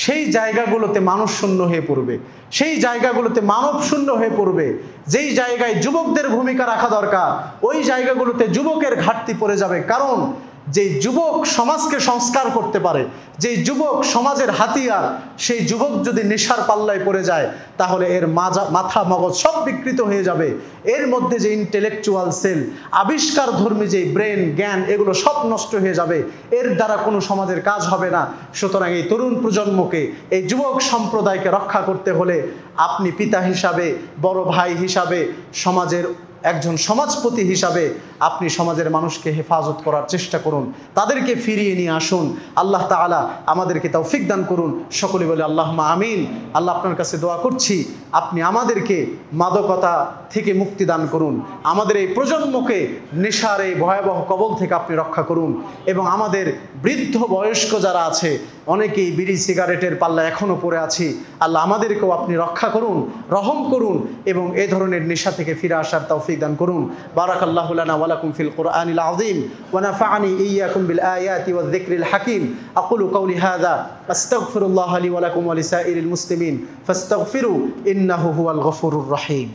সেই জায়গাগুলোতে মানুষ শূন্য হয়ে পড়বে, সেই জায়গাগুলোতে মানব শূন্য হয়ে পড়বে। যেই জায়গায় যুবকদের ভূমিকা রাখা দরকার, ওই জায়গাগুলোতে যুবকের ঘাটতি পড়ে যাবে। কারণ যেই যুবক সমাজকে সংস্কার করতে পারে, যেই যুবক সমাজের হাতিয়ার, সেই যুবক যদি নেশার পাল্লায় পড়ে যায় তাহলে এর মাথা মগজ সব বিকৃত হয়ে যাবে। এর মধ্যে যে ইন্টেলেকচুয়াল সেল, আবিষ্কার ধর্মী যে ব্রেন, জ্ঞান, এগুলো সব নষ্ট হয়ে যাবে, এর দ্বারা কোনো সমাজের কাজ হবে না। সুতরাং এই তরুণ প্রজন্মকে, এই যুবক সম্প্রদায়কে রক্ষা করতে হলে আপনি পিতা হিসাবে, বড় ভাই হিসাবে, সমাজের একজন সমাজপতি হিসাবে আপনি সমাজের মানুষকে হেফাজত করার চেষ্টা করুন, তাদেরকে ফিরিয়ে নিয়ে আসুন। আল্লাহ তাআলা আমাদেরকে তৌফিক দান করুন, সকলে বলে আল্লাহুম্মা আমিন। আল্লাহ আপনার কাছে দোয়া করছি, আপনি আমাদেরকে মাদকতা থেকে মুক্তি দান করুন, আমাদের এই প্রজন্মকে নেশার এই ভয়াবহ কবল থেকে আপনি রক্ষা করুন, এবং আমাদের বৃদ্ধ বয়স্ক যারা আছে, অনেকেই বিড়ি সিগারেটের পাল্লা এখনও পড়ে আছি, আল্লাহ আমাদেরকেও আপনি রক্ষা করুন, রহম করুন, এবং এই ধরনের নেশা থেকে ফিরে আসার তৌফিক দান করুন। বারাকাল্লাহু লানা ওয়া লাকুম ফিল কুরআনিল আযীম ওয়া নাফা'নি ইয়্যাকুম বিল আয়াতি ওয়াজ যিকরিল হাকীম। আকুলু কাওলি হাযা আস্তাগফিরুল্লাহ লি ওয়া লাকুম ওয়া লিসাইরিল মুসলিমিন ফাস্তাগফিরু ইন্নাহু হুয়াল গফুরুর রহিম।